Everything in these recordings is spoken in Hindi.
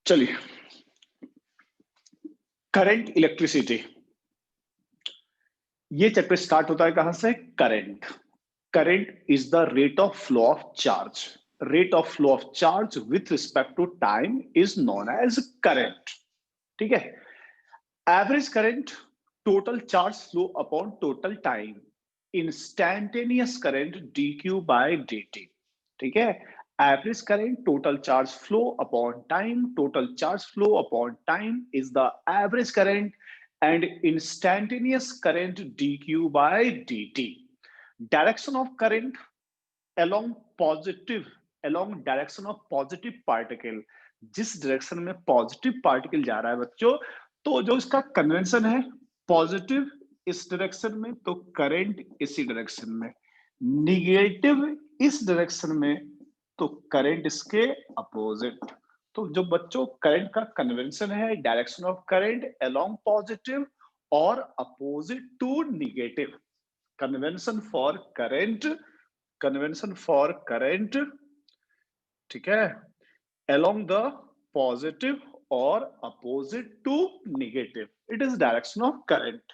चलिए, करंट इलेक्ट्रिसिटी, ये चैप्टर स्टार्ट होता है कहां से? Current. Current is the rate of flow of charge. Rate of flow of charge with respect to time is known as current. ठीक है। Average current, total charge flow upon total time. Instantaneous current dq by dt। ठीक है। Average current, total charge flow upon time, total charge flow upon time is the average current and instantaneous current dq by dt. Direction of current along positive, along direction of positive particle, जिस डायरेक्शन में पॉजिटिव पार्टिकल जा रहा है बच्चों, तो जो इसका कन्वेंशन है पॉजिटिव इस डायरेक्शन में तो करंट इसी डायरेक्शन में, निगेटिव इस डायरेक्शन में तो करंट इसके अपोजिट। तो जो बच्चों करंट का कन्वेंशन है direction of current along positive और opposite to negative. Convention for current, convention for current, ठीक है, अलोंग द पॉजिटिव और opposite to negative, it is direction of current.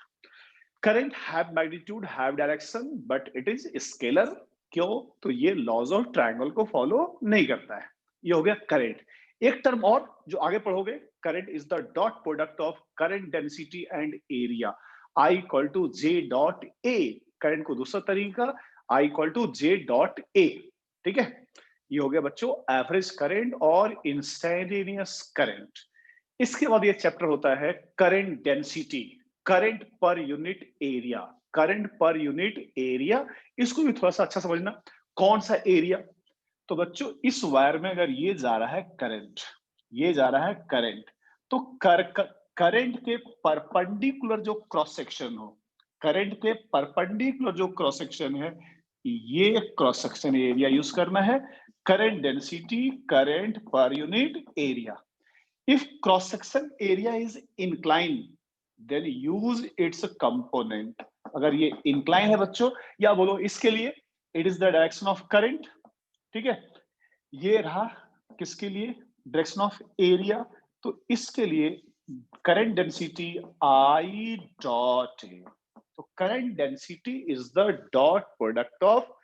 Current have magnitude, have direction, but it is scalar. क्यों? तो ये लॉज ऑफ ट्रायंगल को फॉलो नहीं करता है। ये हो गया करंट। एक टर्म और जो आगे पढ़ोगे, current is the dot product of current density and area, I equal to J dot A. Current को दूसरा तरीका, I equal to J dot A. ठीक है। ये हो गया बच्चों एवरेज करंट और इंस्टैन्टेनियस करंट। इसके बाद ये चैप्टर होता है current density, current per unit area. Current per unit area, इसको भी थोड़ा सा अच्छा समझना। कौन सा एरिया? तो बच्चों इस वायर में अगर ये जा रहा है करंट, ये जा रहा है करंट, तो करंट के परपेंडिकुलर जो क्रॉस सेक्शन हो, करंट के परपेंडिकुलर जो क्रॉस सेक्शन है, ये क्रॉस सेक्शन एरिया यूज करना है। Current density, current per unit area. If cross section area is incline then use its component. अगर ये इंक्लाइन है बच्चों, या बोलो इसके लिए it is the direction of current. ठीक है। ये रहा किसके लिए? Direction of area. तो इसके लिए current density I dot A. तो current density is the dot product of,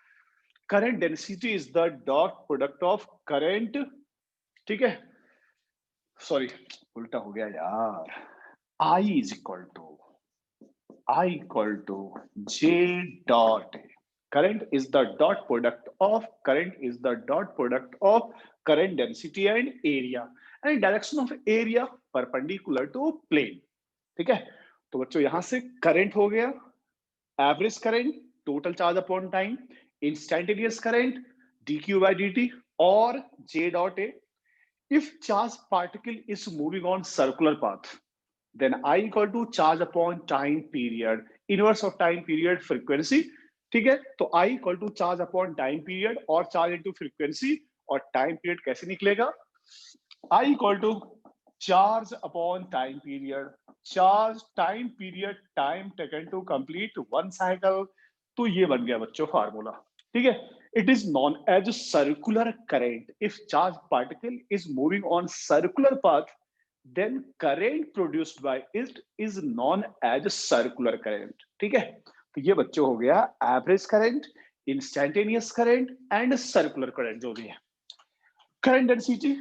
current density is the dot product of current. ठीक है, सॉरी उल्टा हो गया यार। I is equal to J dot A. current is the dot product of, current is the dot product of current density and area, and direction of area perpendicular to plane। ठीक है। तो बच्चों यहां से करंट हो गया average current, total charge upon time, instantaneous current dq by dt और j dot a। if charge particle is moving on circular path, then I equal to charge upon time period, inverse of time period frequency। ठीक है। तो I equal to charge upon time period और चार्ज इनटू फ्रीक्वेंसी, और टाइम पीरियड कैसे निकलेगा? I equal to charge upon time period, charge time period, time taken to complete one cycle. तो ये बन गया बच्चों फार्मूला। ठीक है। It is known as circular current. If charge particle is moving on circular path, then current produced by it is known as circular current। ठीक है। तो ये बच्चों हो गया average current, instantaneous current and circular current जो भी है। Current density,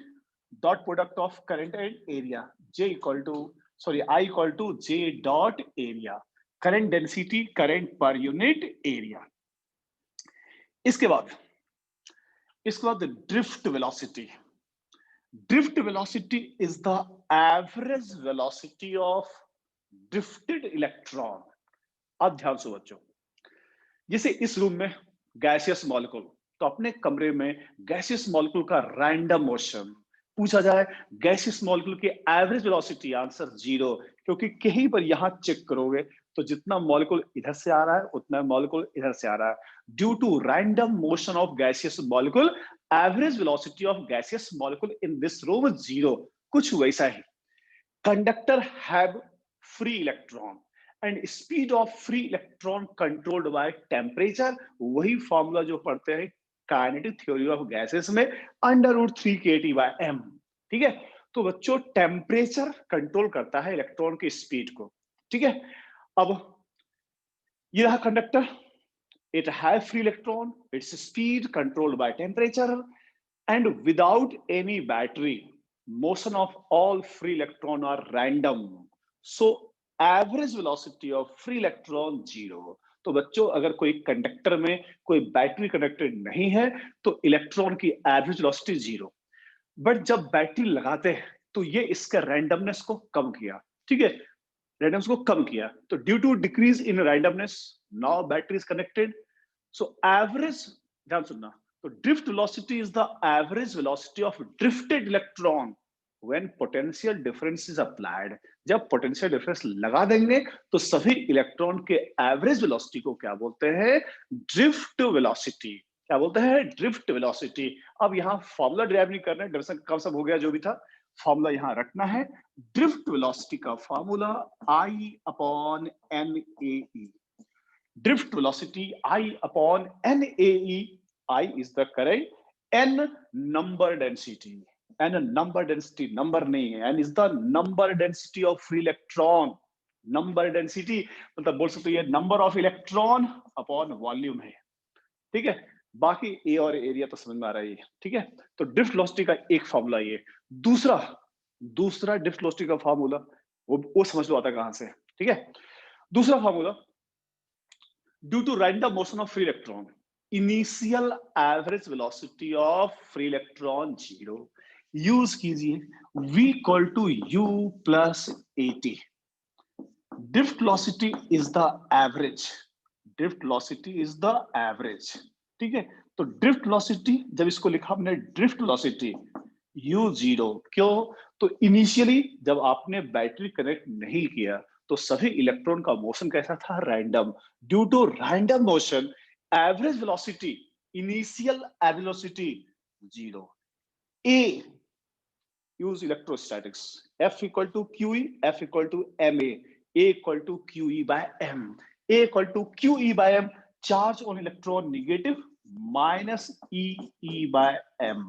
dot product of current and area, J equal to, sorry I equal to J dot area. Current density, current per unit area. इसके बाद drift velocity. Drift velocity is the average velocity of drifted electron। अब ध्यान से बच्चों, जैसे इस रूम में गैसियस मॉलिक्यूल, तो अपने कमरे में गैसियस मॉलिक्यूल का रैंडम मोशन पूछा जाए, गैसियस मॉलिक्यूल की एवरेज वेलोसिटी, आंसर 0। क्योंकि कहीं पर यहां चेक करोगे तो जितना मॉलिक्यूल इधर से आ रहा है उतना मॉलिक्यूल इधर से आ रहा है। Due to random motion of gaseous molecule, average velocity of gaseous molecule in this room 0। कुछ वैसा ही। Conductor have free electron and speed of free electron controlled by temperature. वही फॉर्मूला जो पढ़ते हैं काइनेटिक थ्योरी ऑफ गैसेस में, √3kT/m। ठीक है। तो बच्चों टेम्परेचर कंट्रोल करता है इलेक्ट्रॉन की स्पीड को, ठीक है। अब ये रहा conductor, it have free electron, its speed controlled by temperature and without any battery motion of all free electron are random, so average velocity of free electron 0। तो बच्चों अगर कोई कंडक्टर में कोई बैटरी कनेक्टेड नहीं है तो इलेक्ट्रॉन की एवरेज वेलोसिटी 0, बट जब बैटरी लगाते हैं तो ये इसका रैंडमनेस को कम किया, ठीक है, रैंडमनेस को कम किया। तो due to decrease in randomness now battery is connected, so average, ध्यान सुनना, तो drift velocity is the average velocity of drifted electron when potential difference is applied। जब potential difference लगा देंगे तो सभी इलेक्ट्रॉन के एवरेज वेलोसिटी को क्या बोलते हैं, ड्रिफ्ट वेलोसिटी। क्या बोलते हैं, ड्रिफ्ट वेलोसिटी। अब यहाँ फॉर्मूला ड्राइव नहीं करना है, डिफरेंस कम सब हो गया जो भी था, फॉर्मूला यहाँ रखना है। ड्रिफ्ट वेलोसिटी का formula I upon NAE, drift velocity I upon NAE। I is the current, N number density, N number density, number नहीं है, N is the number density of free electron। number density मतलब बोल सकते हो ये number of electron upon volume है, ठीक है। बाकी A और एरिया तो समझ में आ रहा है, ठीक है। तो ड्रिफ्ट वेलोसिटी का एक फॉर्मूला ये, दूसरा ड्रिफ्ट वेलोसिटी का फॉर्मूला वो समझ लो आता कहां से, ठीक है। दूसरा formula, due to random motion of free electron, initial average velocity of free electron 0, use कीजिए v equal to u plus at। drift velocity is the average, drift velocity is the average, ठीक है। तो drift velocity जब इसको लिखा हमने drift velocity u0, क्यों, तो इनिशियली जब आपने बैटरी कनेक्ट नहीं किया तो सभी इलेक्ट्रॉन का मोशन कैसा था, random. Due to random motion average velocity, initial velocity 0। A use electrostatics, F equal to QE, F equal to MA, A equal to QE by M, A equal to QE by M, charge on electron negative minus EE by M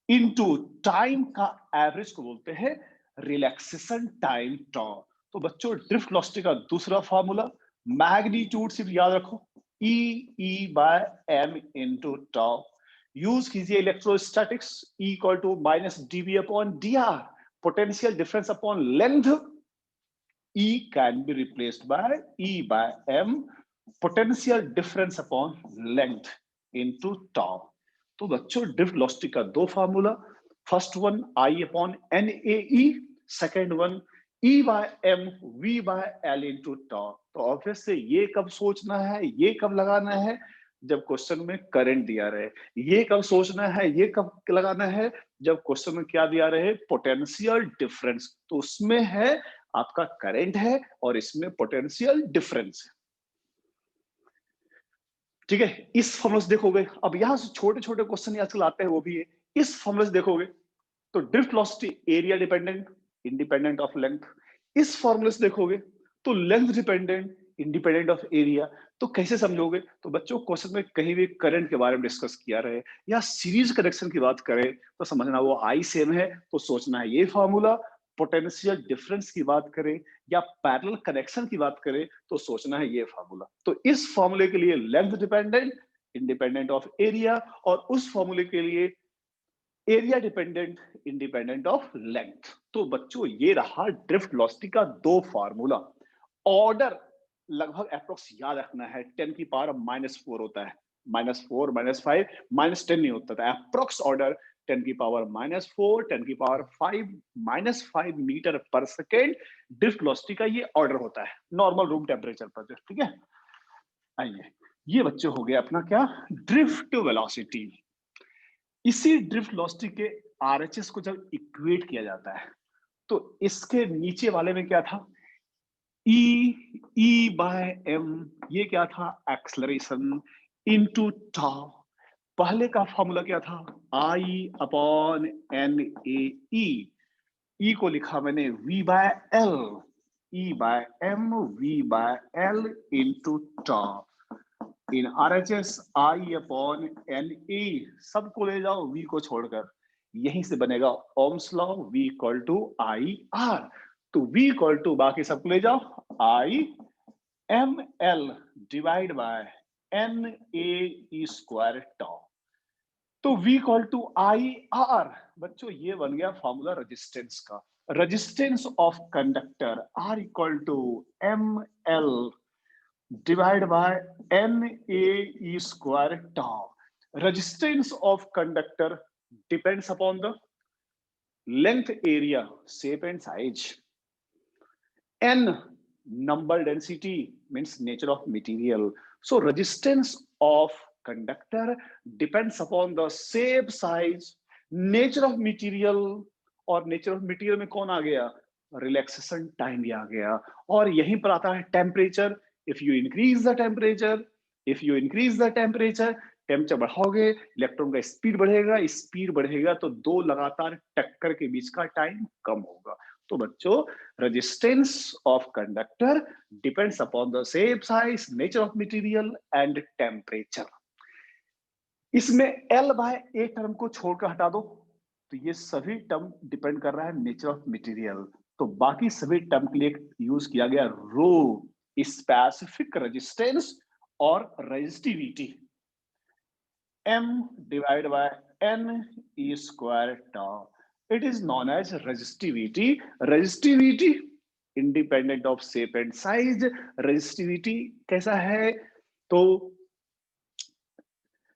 into time का एवरेज को बोलते हैं रिलैक्सेशन टाइम टॉ। तो बच्चों ड्रिफ्ट वेलोसिटी का दूसरा फॉर्मूला, मैग्नीट्यूड सिर्फ याद रखो, E by M into tau. Use कीजिए electrostatics, E equal to minus dV upon dr, potential difference upon length, E can be replaced by E by M, potential difference upon length into tau. तो बच्चों ड्रिफ्ट वेलोसिटी का दो formula, first one I upon NAE, second one E by M V by L into tau. तो ऑब्वियस से ये कब सोचना है, ये कब लगाना है, जब क्वेश्चन में करंट दिया रहे। ये कब सोचना है, ये कब लगाना है, जब क्वेश्चन में क्या दिया रहे, पोटेंशियल डिफरेंस। तो उसमें है आपका करंट है और इसमें पोटेंशियल डिफरेंस है, ठीक है। इस फॉर्मूले से देखोगे, अब यहां से छोटे छोटे क्वेश्चन आजकल आते हैं वो भी है, इस फॉर्मूले से देखोगे तो drift velocity area dependent independent of length, इस फॉर्मूले से देखोगे तो length dependent independent of area. तो कैसे समझोगे, तो बच्चों क्वेश्चन में कहीं भी करंट के बारे में डिस्कस किया रहे या सीरीज कनेक्शन की बात करें तो समझना वो आई सेम है, तो सोचना है ये फॉर्मूला। पोटेंशियल डिफरेंस की बात करें या पैरेलल कनेक्शन की बात करें तो सोचना है ये फॉर्मूला। तो इस फॉर्मूले के लिए length dependent independent of area, और उस फॉर्मूले के लिए area dependent independent of length. तो बच्चों ये रहा ड्रिफ्ट वेलोसिटी का दो फार्मूला। ऑर्डर लगभग अप्रोक्स याद रखना है, 10 की पावर -4 होता है, -4 -5 -10 नहीं होता था, अप्रोक्स ऑर्डर 10 की पावर -4 10 की पावर 5 -5 मीटर पर सेकेंड ड्रिफ्ट वेलोसिटी का ये ऑर्डर होता है नॉर्मल रूम टेम्परेचर पर, ठीक है। आइए, ये बच्चे हो गया अपना क्या, ड्रिफ्ट वेलोसिटी। इसी ड्रिफ्ट वेलोसिटी के RHS को जब इक्वेट किया जाता है तो इसके नीचे वाले में क्या था, E बाय M, ये क्या था, एक्सलरेशन इनटू टॉ। पहले का फॉर्मूला क्या था, I अपॉन NAE, E को लिखा मैंने V by L, E by M V by L into tau. In RHS I upon NA, सबको ले जाओ V को छोड़कर, यहीं से बनेगा Ohm's law, V equal to I R. तो V इक्वल टू, बाकी सबको ले जाओ, I M L divide by N A square tau. तो V equal to I R, बच्चों ये बन गया फॉर्मूला रेजिस्टेंस का। Resistance of conductor R equal to M L divide by N A square tau. Resistance of conductor depends upon the length, area, shape and size. N, number density, means nature of material. So resistance of conductor depends upon the shape, size, nature of material. और nature of material में कौन आ गया? Relaxation time भी आ गया। और यहीं पर आता है temperature. If you increase the temperature, temperature बढ़ाओगे, इलेक्ट्रॉन का स्पीड बढ़ेगा, स्पीड बढ़ेगा तो दो लगातार टक्कर के बीच का टाइम कम होगा। तो बच्चों, resistance of conductor depends upon the shape, size, nature of material and temperature. इसमें L बाय ए टर्म को छोड़कर हटा दो, तो ये सभी टर्म डिपेंड कर रहा है नेचर ऑफ मटेरियल। तो बाकी सभी टर्म के लिए यूज किया गया रो, स्पेसिफिक रेजिस्टेंस और resistivity. M divided by N E square tau. It is known as resistivity. Resistivity independent of shape and size. Resistivity कैसा है? तो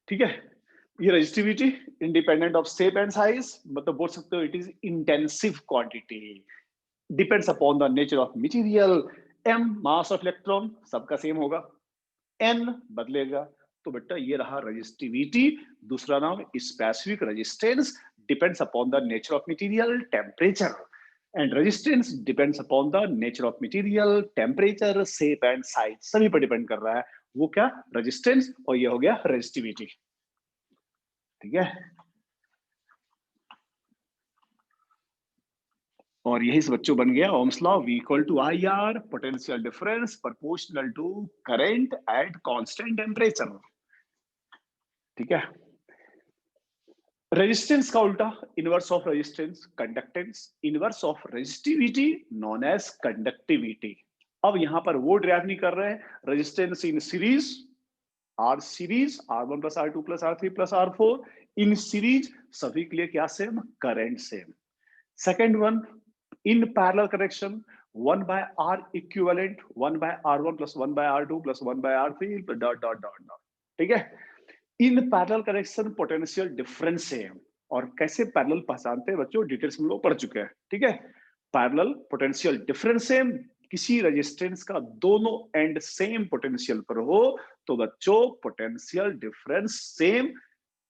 ठीक है, ये resistivity independent of shape and size, मतलब बोल सकते हो it is intensive quantity. Depends upon the nature of material. M mass of electron सबका सेम होगा, N बदलेगा। तो बेटा ये रहा रेजिस्टिविटी, दूसरा नाम specific resistance, depends upon the nature of material, temperature. And resistance depends upon the nature of material, temperature, shape and size, सभी पर डिपेंड कर रहा है। वो क्या? रेजिस्टेंस, और ये हो गया रेजिस्टिविटी। ठीक है, और यही से बच्चों बन गया Ohm's law, V equal to I R, potential difference proportional to current at constant temperature. ठीक है, रेजिस्टेंस का उल्टा, inverse of resistance conductance, inverse of resistivity known as conductivity. अब यहां पर वो ड्राइव नहीं कर रहे हैं, resistance in series, R series, R1 plus R2 plus R3 plus R4 in series, सभी के लिए क्या same? Current same. Second one, in parallel connection, 1 by R equivalent, 1 by R1 plus 1 by R2 plus 1 by R3 dot dot dot dot. ठीक है, इन parallel connection potential difference same. और कैसे पैरेलल पहचानते हैं बच्चों, डिटेल्स में लोग पढ़ चुके हैं। ठीक है, पैरेलल पोटेंशियल डिफरेंस सेम, किसी रेजिस्टेंस का दोनों एंड सेम पोटेंशियल पर हो तो बच्चों potential difference same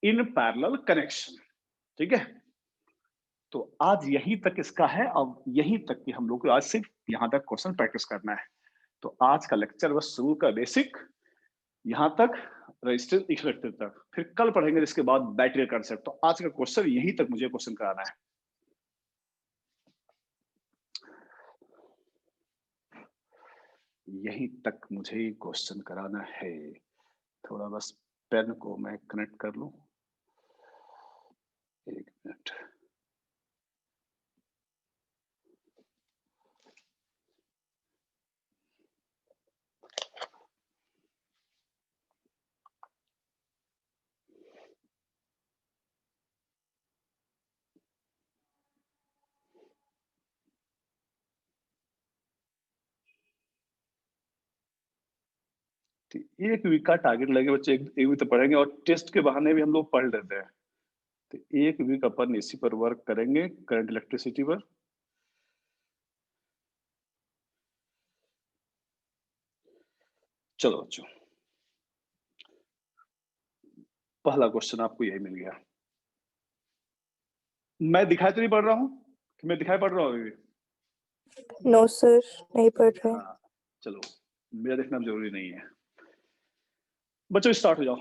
in parallel connection. ठीक है, तो आज यहीं तक इसका है। अब यहीं तक कि हम लोग को आज सिर्फ यहां तक क्वेश्चन प्रैक्टिस करना है। तो आज का लेक्चर बस शुरू का बेसिक यहां तक, रजिस्टर इफेक्टिव तक, फिर कल पढ़ेंगे इसके बाद बैटरी कंसेप्ट। तो आज का क्वेश्चन यहीं तक मुझे क्वेश्चन कराना है। यहीं तक मुझे क्वेश्चन कराना है। थोड़ा बस पेन को मैं कनेक्ट कर लूं, एक मिनट। एक वीक का टारगेट लगे बच्चे, एक वीक तो पढ़ेंगे और टेस्ट के बहाने भी हम लोग पढ़ लेते हैं। तो एक वीक अपन इसी पर वर्क करेंगे, करंट इलेक्ट्रिसिटी पर। चलो बच्चों, पहला क्वेश्चन आपको यही मिल गया। मैं दिखाई तो नहीं पड़ रहा हूं कि मैं दिखाई पड़ रहा हूं अभी? नो सर, नहीं पढ़ रहे। हाँ, चलो, मेरा देखना जरूरी नहीं है। बच्चों स्टार्ट हो जाओ।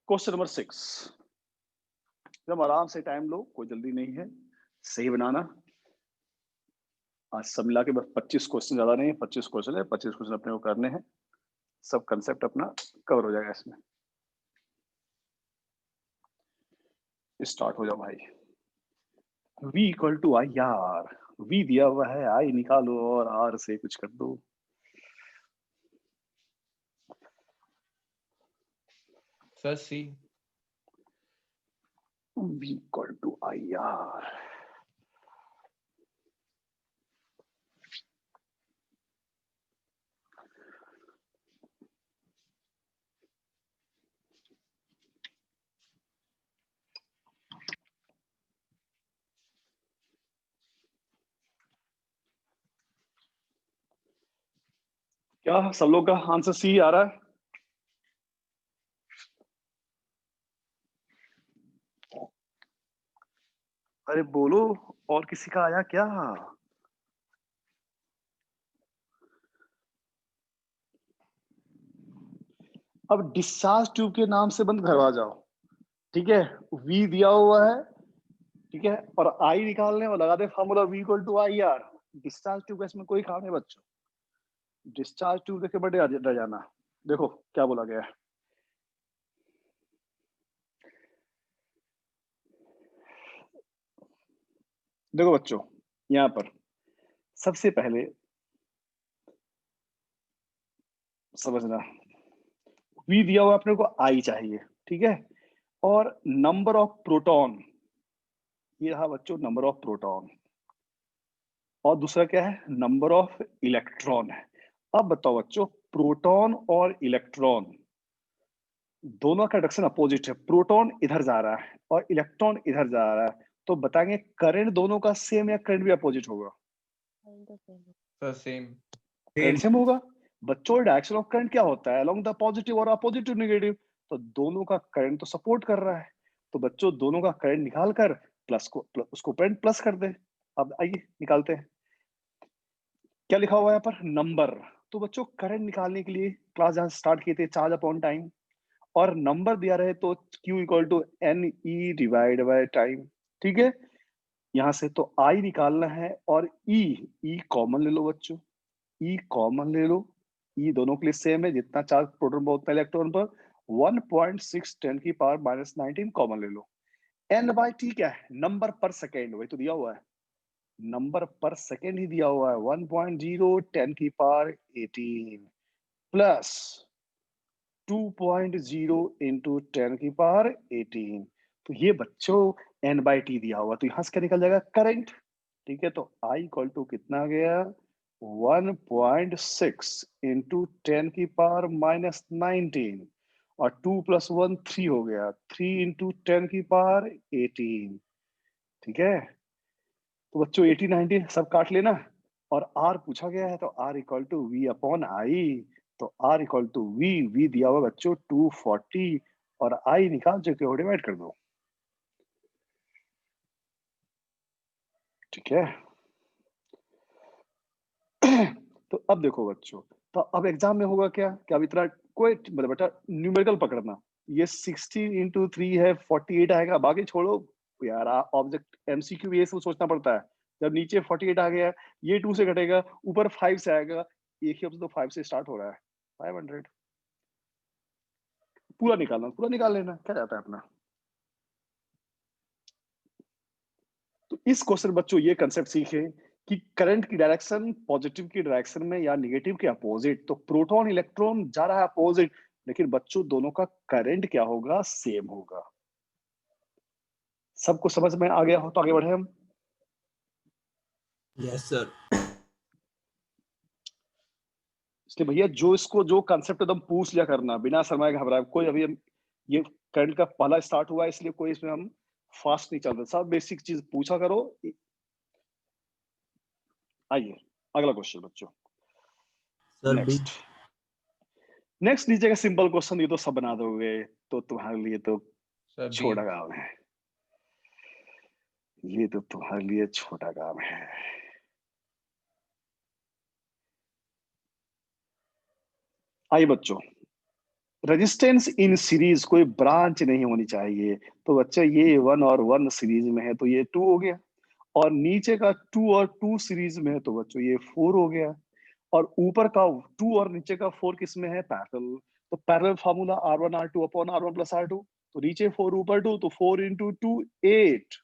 क्वेश्चन नंबर 6, एकदम आराम से टाइम लो, कोई जल्दी नहीं है, सही बनाना। आज सब मिला के बस 25 क्वेश्चन, ज्यादा नहीं है, 25 क्वेश्चन है, 25 क्वेश्चन अपने को करने हैं, सब कंसेप्ट अपना कवर हो जाएगा इसमें। स्टार्ट हो जाओ भाई। v इक्वल टू आई यार, v दिया हुआ है, आई निकालो और r से कुछ कर दो। Sir C. v equal to I यार, क्या सब लोग का आंसर सी आ रहा है? अरे बोलो, और किसी का आया क्या? अब डिस्चार्ज ट्यूब के नाम से बंद करवा जाओ, ठीक है। वी दिया हुआ है, ठीक है, और आई निकालने और लगा दे formula v equal to I R. Discharge tube का इसमें कोई काम नहीं बच्चों, डिस्चार्ज ट्यूब देखे बड़े डर जाना। देखो क्या बोला गया है, देखो बच्चों, यहां पर सबसे पहले समझना, v दिया हुआ अपने को आई चाहिए, ठीक है, और नंबर ऑफ प्रोटॉन, ये रहा बच्चों नंबर ऑफ प्रोटॉन, और दूसरा क्या है, नंबर ऑफ इलेक्ट्रॉन है। अब बताओ बच्चों, प्रोटॉन और इलेक्ट्रॉन दोनों का डायरेक्शन अपोजिट है, प्रोटॉन इधर जा रहा है और इलेक्ट्रॉन इधर जा रहा है, तो बताएंगे करंट दोनों का सेम या करंट भी अपोजिट होगा? Sir same. करंट सेम होगा बच्चों। डायरेक्शन ऑफ करंट क्या होता है, अलोंग द पॉजिटिव और अपोजिट टू नेगेटिव, तो दोनों का करंट तो सपोर्ट कर रहा है, तो बच्चों दोनों का करंट निकाल कर उसको करंट प्लस कर दे। अब आइए निकालते हैं, क्या लिखा हुआ है यहाँ पर, नंबर। तो बच्चों करंट निकालने के लिए क्लास जहां स्टार्ट किए थे, चार्ज अपॉन टाइम, और नंबर दिया रहे तो Q equal to N E divide by time, ठीक है। यहां से तो I निकालना है, और E कॉमन ले लो बच्चों, E कॉमन ले लो, E दोनों के लिए सेम है, जितना चार्ज प्रोटॉन पर उतना इलेक्ट्रॉन पर, 1.6 10 की पावर -19 कॉमन ले लो। N बाय T क्या है, नंबर पर सेकेंड, वही तो दिया हुआ है, नंबर पर सेकेंड ही दिया हुआ है, 1.0 10 की पावर 18 प्लस 2.0 इंटू 10 की पावर 18। तो ये बच्चों n बाई टी दिया हुआ, तो यहां से क्या निकल जाएगा, करंट, ठीक है। तो I इक्वल टू कितना आ गया, 1.6 इंटू 10 की पावर -19, और 2 + 1 3 हो गया, 3 इंटू 10 की पावर 18, ठीक है। तो बच्चों 18 19 सब काट लेना, और R पूछा गया है, तो R equal to V upon I, तो R इक्वल टू वी दिया हुआ बच्चों 240, और I निकाल चुके हो, डिवाइड कर दो, ठीक है। तो अब देखो बच्चों, तो अब एग्जाम में होगा क्या, कि अब इतना कोई मतलब बेटा न्यूमेरिकल पकड़ना, ये 60 इंटू 3 है 48 आएगा, अब आगे छोड़ो यार, ऑब्जेक्ट एमसीक्यू ये सब सोचना पड़ता है। जब नीचे 48 आ गया, ये 2 से घटेगा, ऊपर 5 से आएगा, एक ही ऑप्शन तो 5 से स्टार्ट हो रहा है, 500 पूरा निकालना, पूरा निकाल लेना, क्या जाता है अपना। तो इस क्वेश्चन बच्चों ये कंसेप्ट सीखे कि करंट की डायरेक्शन पॉजिटिव की डायरेक्शन में या नेगेटिव के अपोजिट, तो प्रोटॉन इलेक्ट्रॉन जा रहा है अपोजिट, लेकिन बच्चों दोनों का करंट क्या होगा, सेम होगा। सबको समझ में आ गया हो तो आगे बढ़े हम। Yes sir. इसलिए भैया जो इसको जो कंसेप्ट एकदम पूछ लिया करना बिना शर्माए घबराए, कोई अभी ये करंट का पहला स्टार्ट हुआ है, इसलिए कोई इसमें हम फास्ट नहीं चल रहे, सब बेसिक चीज पूछा करो। आइए अगला क्वेश्चन बच्चों, सर बी। नेक्स्ट लीजिएगा सिंपल क्वेश्चन, ये तो सब बना दोगे, तो तुम्हारे लिए तो सर बी। छोटा काम है, ये तो तुम्हारे लिए छोटा काम है। आइए बच्चों, रेजिस्टेंस इन सीरीज कोई ब्रांच नहीं होनी चाहिए, तो बच्चा ये 1 और 1 सीरीज में है तो ये 2 हो गया, और नीचे का 2 और 2 सीरीज में है तो बच्चों ये 4 हो गया, और ऊपर का 2 और नीचे का 4 किस में है, पैरेलल, तो parallel formula R1 R2 upon R1 plus R2, तो नीचे 4 ऊपर 2, तो 4 इंटू 2 8,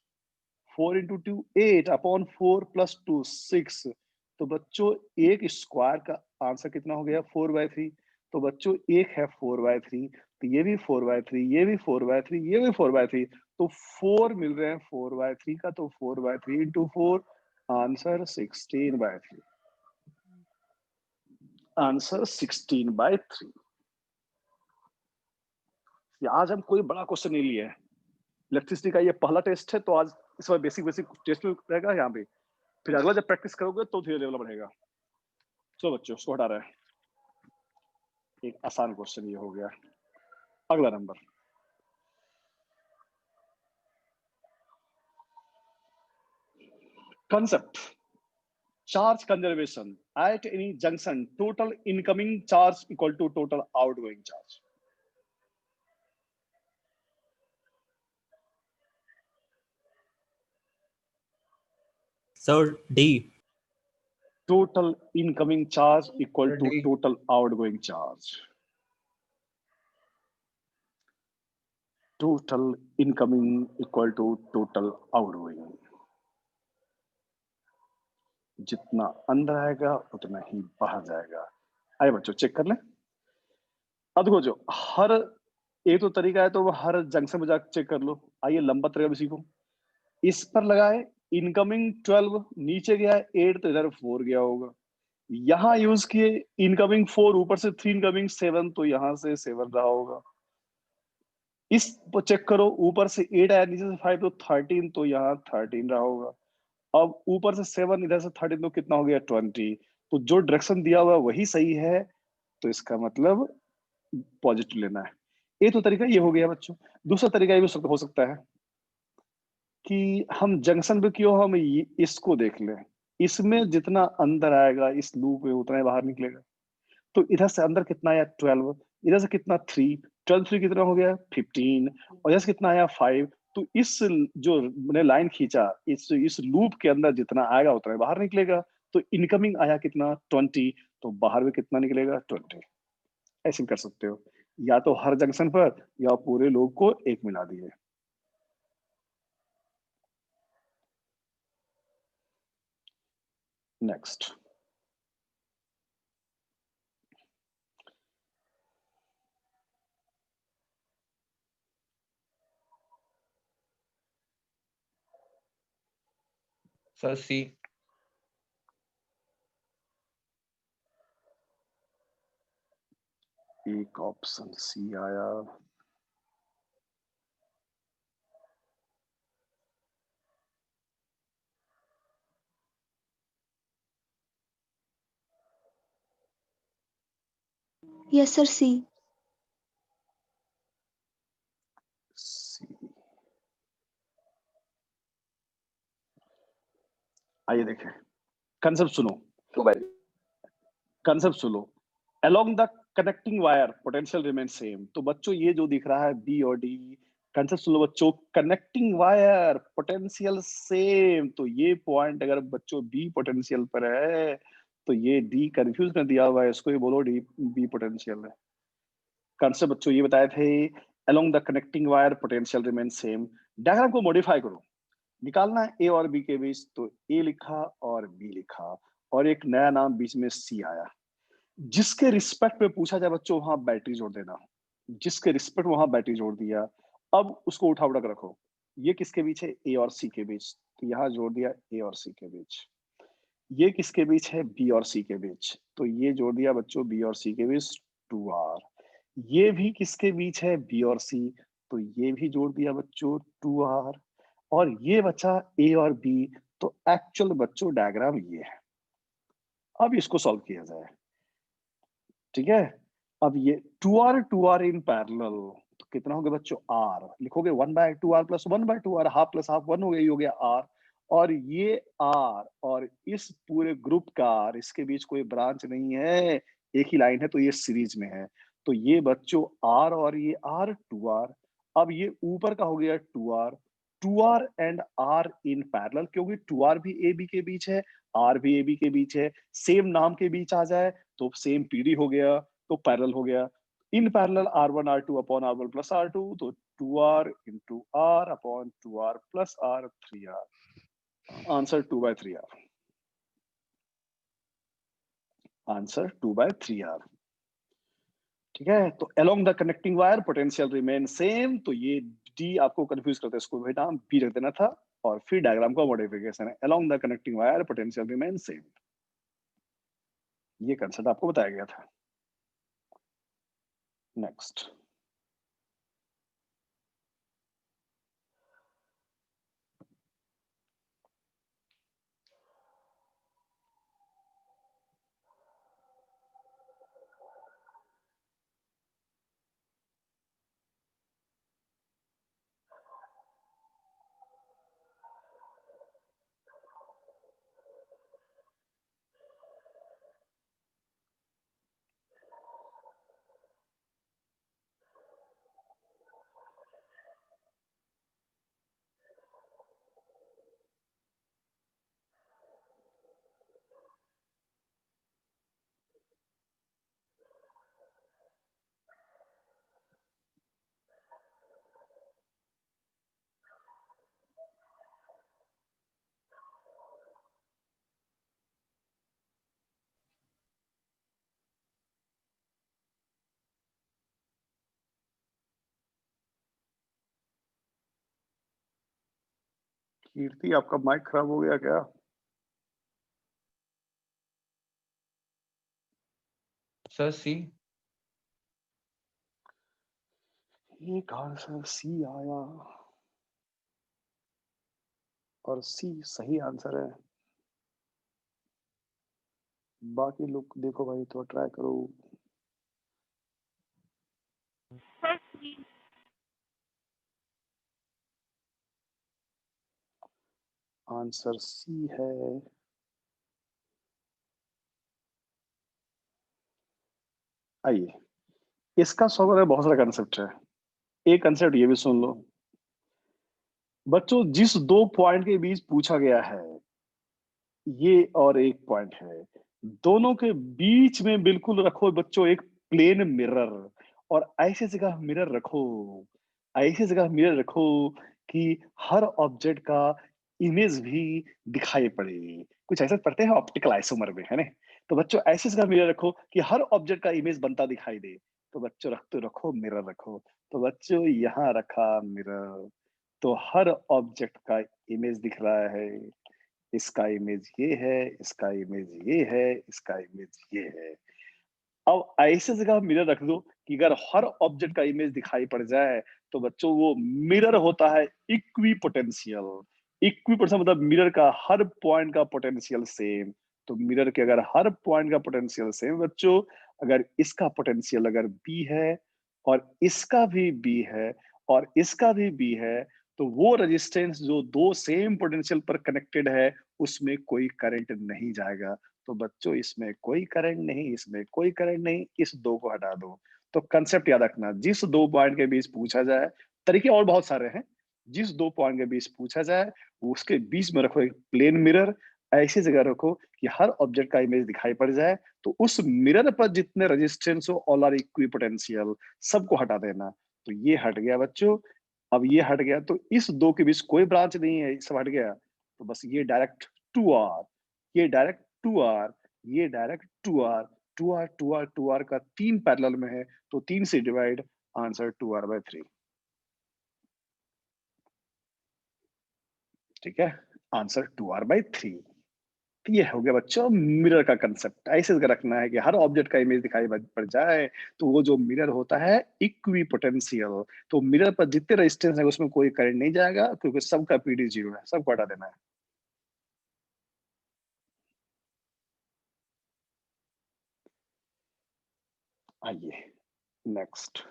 4 into 2 8 अपॉन 4 plus 2 6। तो बच्चों एक स्क्वायर का आंसर कितना हो गया 4/3। तो बच्चों एक है 4/3, तो ये भी 4/3, ये भी 4/3, ये भी 4/3, तो 4 मिल रहे हैं 4/3 का। तो 4/3 into 4 आंसर 16/3। आंसर 16/3। आज हम कोई बड़ा क्वेश्चन नहीं लिए हैं। इलेक्ट्रिसिटी का ये पहला टेस्ट है, तो आज इस बार बेसिक टेस्ट में रहेगा यहाँ पे। फिर अगला जब प्रैक्टिस करोगे तो धीरे लेवल बढ़ेगा। चलो बच्चों, इसको हटा रहे हैं। एक आसान क्वेश्चन ये हो गया। अगला number, concept charge conservation at any junction, total incoming charge equal to total outgoing charge. Sir, D. Total incoming charge equal to D. total outgoing charge. Total incoming equal to total outgoing. जितना अंदर आएगा उतना ही बाहर जाएगा। आइए बच्चों चेक कर लें। अब देखो, जो हर एक तो तरीका है, तो वो हर जंक्शन में जाकर चेक कर लो। आइए लंबा तरीका किसी को, इस पर लगाए इनकमिंग 12, नीचे गया 8, तो इधर 4 गया होगा। यहां यूज किए इनकमिंग 4, ऊपर से 3 इनकमिंग 7, तो यहां से 7 रहा होगा। इस पर चेक करो, ऊपर से 8 आया, नीचे से 5, तो 13, तो यहाँ 13 रहा होगा। अब ऊपर से 7, इधर से 13, तो कितना हो गया 20। तो जो डायरेक्शन दिया हुआ है वही सही है, तो इसका मतलब पॉजिटिव लेना है। एक तो तरीका ये हो गया बच्चों। दूसरा तरीका ये भी हो सकता है कि हम जंक्शन पे क्यों हम इसको देख लें। इसमें जितना अंदर आएगा इस लूप में उतना ही बाहर निकलेगा। तो इधर से अंदर कितना आया 12, इधर से कितना 3, 12 3 कितना हो गया 15, और इधर से कितना आया 5। तो इस जो मैंने लाइन खींचा, इस लूप के अंदर जितना आएगा उतना ही बाहर निकलेगा। तो इनकमिंग आया कितना 20, तो बाहर भी कितना निकलेगा 20। ऐसे कर सकते हो, या तो हर जंक्शन पर या पूरे लूप को एक मिला दिए। Next, Sir, C. एक ऑप्शन सी आया। Yes, sir. C. सी। आइए देखें, कंसेप्ट सुनो। कंसेप्ट सुनो। Along the connecting wire potential remain same. तो बच्चों ये जो दिख रहा है बी और डी, कंसेप्ट सुनो बच्चों। कनेक्टिंग वायर पोटेंशियल सेम, तो ये पॉइंट अगर बच्चों बी पोटेंशियल पर है, तो ये डी कंफ्यूज कर दिया हुआ है, इसको ही बोलो डी बी पोटेंशियल है। कंसेप्ट बच्चों ये बताए थे, along the connecting wire potential remain same. Diagram को मॉडिफाई करो, निकालना ए और बी के बीच, तो ए लिखा और बी लिखा, और एक नया नाम बीच में सी आया। जिसके रिस्पेक्ट में पूछा जाए बच्चों वहां बैटरी जोड़ देना। जिसके रिस्पेक्ट वहां बैटरी जोड़ दिया, अब उसको उठा उठा कर रखो। ये किसके बीच है ए और सी के बीच, तो यहाँ जोड़ दिया ए और सी के बीच। ये किसके बीच है बी और सी के बीच, तो ये जोड़ दिया बच्चों बी और सी के बीच 2R। ये भी किसके बीच है बी और सी, तो ये भी जोड़ दिया बच्चों 2R। और ये बचा ए और बी, तो एक्चुअल बच्चों डायग्राम ये है। अब इसको सॉल्व किया जाए, ठीक है। अब ये 2R इन पैरेलल, तो कितना हो गया बच्चों R, लिखोगे 1/2R plus 1/2R, half plus half 1 हो गया, ये हो गया R। और ये R और इस पूरे ग्रुप का R, इसके बीच कोई ब्रांच नहीं है, एक ही लाइन है, तो ये सीरीज में है। तो ये बच्चों R और ये R 2R। अब ये ऊपर का हो गया 2R and R in parallel, क्योंकि 2R भी AB के बीच है, R भी AB के बीच है, सेम नाम के बीच आ जाए तो सेम पीडी हो गया, तो पैरेलल हो गया। In parallel R1 R2 upon R1 plus R2, तो 2R into R upon 2R plus R 3R। Answer 2/3R। Answer 2/3R। ठीक है, तो along the connecting wire potential remain same. तो ये डी आपको कंफ्यूज करते इसको बेटा बी रख देना था, और फिर डायग्राम का मॉडिफिकेशन है along the connecting wire potential remain same. ये कंसेप्ट आपको बताया गया था। नेक्स्ट, कीर्ति आपका माइक खराब हो गया क्या? सर सी। एक आंसर सी आया, और सी सही आंसर है। बाकी लोग देखो भाई, तो ट्राई करो। आंसर सी है। आइए, इसका सॉल्व करने बहुत सारा कंसेप्ट है। एक कंसेप्ट ये भी सुन लो बच्चों, जिस दो पॉइंट के बीच पूछा गया है, ये और एक पॉइंट है, दोनों के बीच में बिल्कुल रखो बच्चों एक प्लेन मिरर, और ऐसी जगह मिरर रखो, ऐसी जगह मिरर रखो कि हर ऑब्जेक्ट का इमेज भी दिखाई पड़े। कुछ ऐसा पढ़ते हैं ऑप्टिकल आइसोमर में, है ना? तो बच्चों ऐसी जगह मिरर रखो कि हर ऑब्जेक्ट का इमेज बनता दिखाई दे। तो बच्चों रखते रखो मिरर रखो। तो बच्चों यहाँ रखा मिरर, तो हर ऑब्जेक्ट का इमेज दिख रहा है। इसका इमेज ये है, इसका इमेज ये है, इसका इमेज ये है। अब ऐसे जगह मिरर रख दो कि अगर हर ऑब्जेक्ट का इमेज दिखाई पड़ जाए, तो बच्चों वो मिरर होता है इक्वी पोटेंशियल। इक्वी पोटेंशियल मतलब मिरर का हर पॉइंट का पोटेंशियल सेम। तो मिरर के अगर हर पॉइंट का पोटेंशियल सेम बच्चों, अगर इसका पोटेंशियल अगर बी है, और इसका भी बी है, और इसका भी बी है, तो वो रेजिस्टेंस जो दो सेम पोटेंशियल पर कनेक्टेड है, उसमें कोई करंट नहीं जाएगा। तो बच्चों इसमें कोई करंट नहीं, इसमें कोई करंट नहीं, इस दो को हटा दो। तो कंसेप्ट याद रखना, जिस दो पॉइंट के बीच पूछा जाए, तरीके और बहुत सारे हैं, जिस दो पॉइंट के बीच पूछा जाए उसके बीच में रखो एक प्लेन मिरर। ऐसी जगह रखो कि हर ऑब्जेक्ट का इमेज दिखाई पड़ जाए। तो उस मिरर पर जितने रेजिस्टेंस हो ऑल आर इक्विपोटेंशियल, सबको हटा देना। तो ये हट गया बच्चों। अब ये हट गया, तो इस दो के बीच कोई ब्रांच नहीं है, सब हट गया। तो बस ये डायरेक्ट 2R, ये डायरेक्ट 2R, ये direct 2R, 2R 2R 2R का तीन पैरेलल में है, तो तीन से डिवाइड, आंसर 2R/3। ठीक है, आंसर 2R/3। तो ये हो गया बच्चों मिरर का कंसेप्ट। ऐसे रखना है कि हर ऑब्जेक्ट का इमेज दिखाई पड़ जाए, तो वो जो मिरर होता है इक्वी पोटेंशियल। तो मिरर पर जितने रेजिस्टेंस है उसमें कोई करंट नहीं जाएगा, क्योंकि सबका पीडी 0 है, सबको हटा देना है। आइए नेक्स्ट,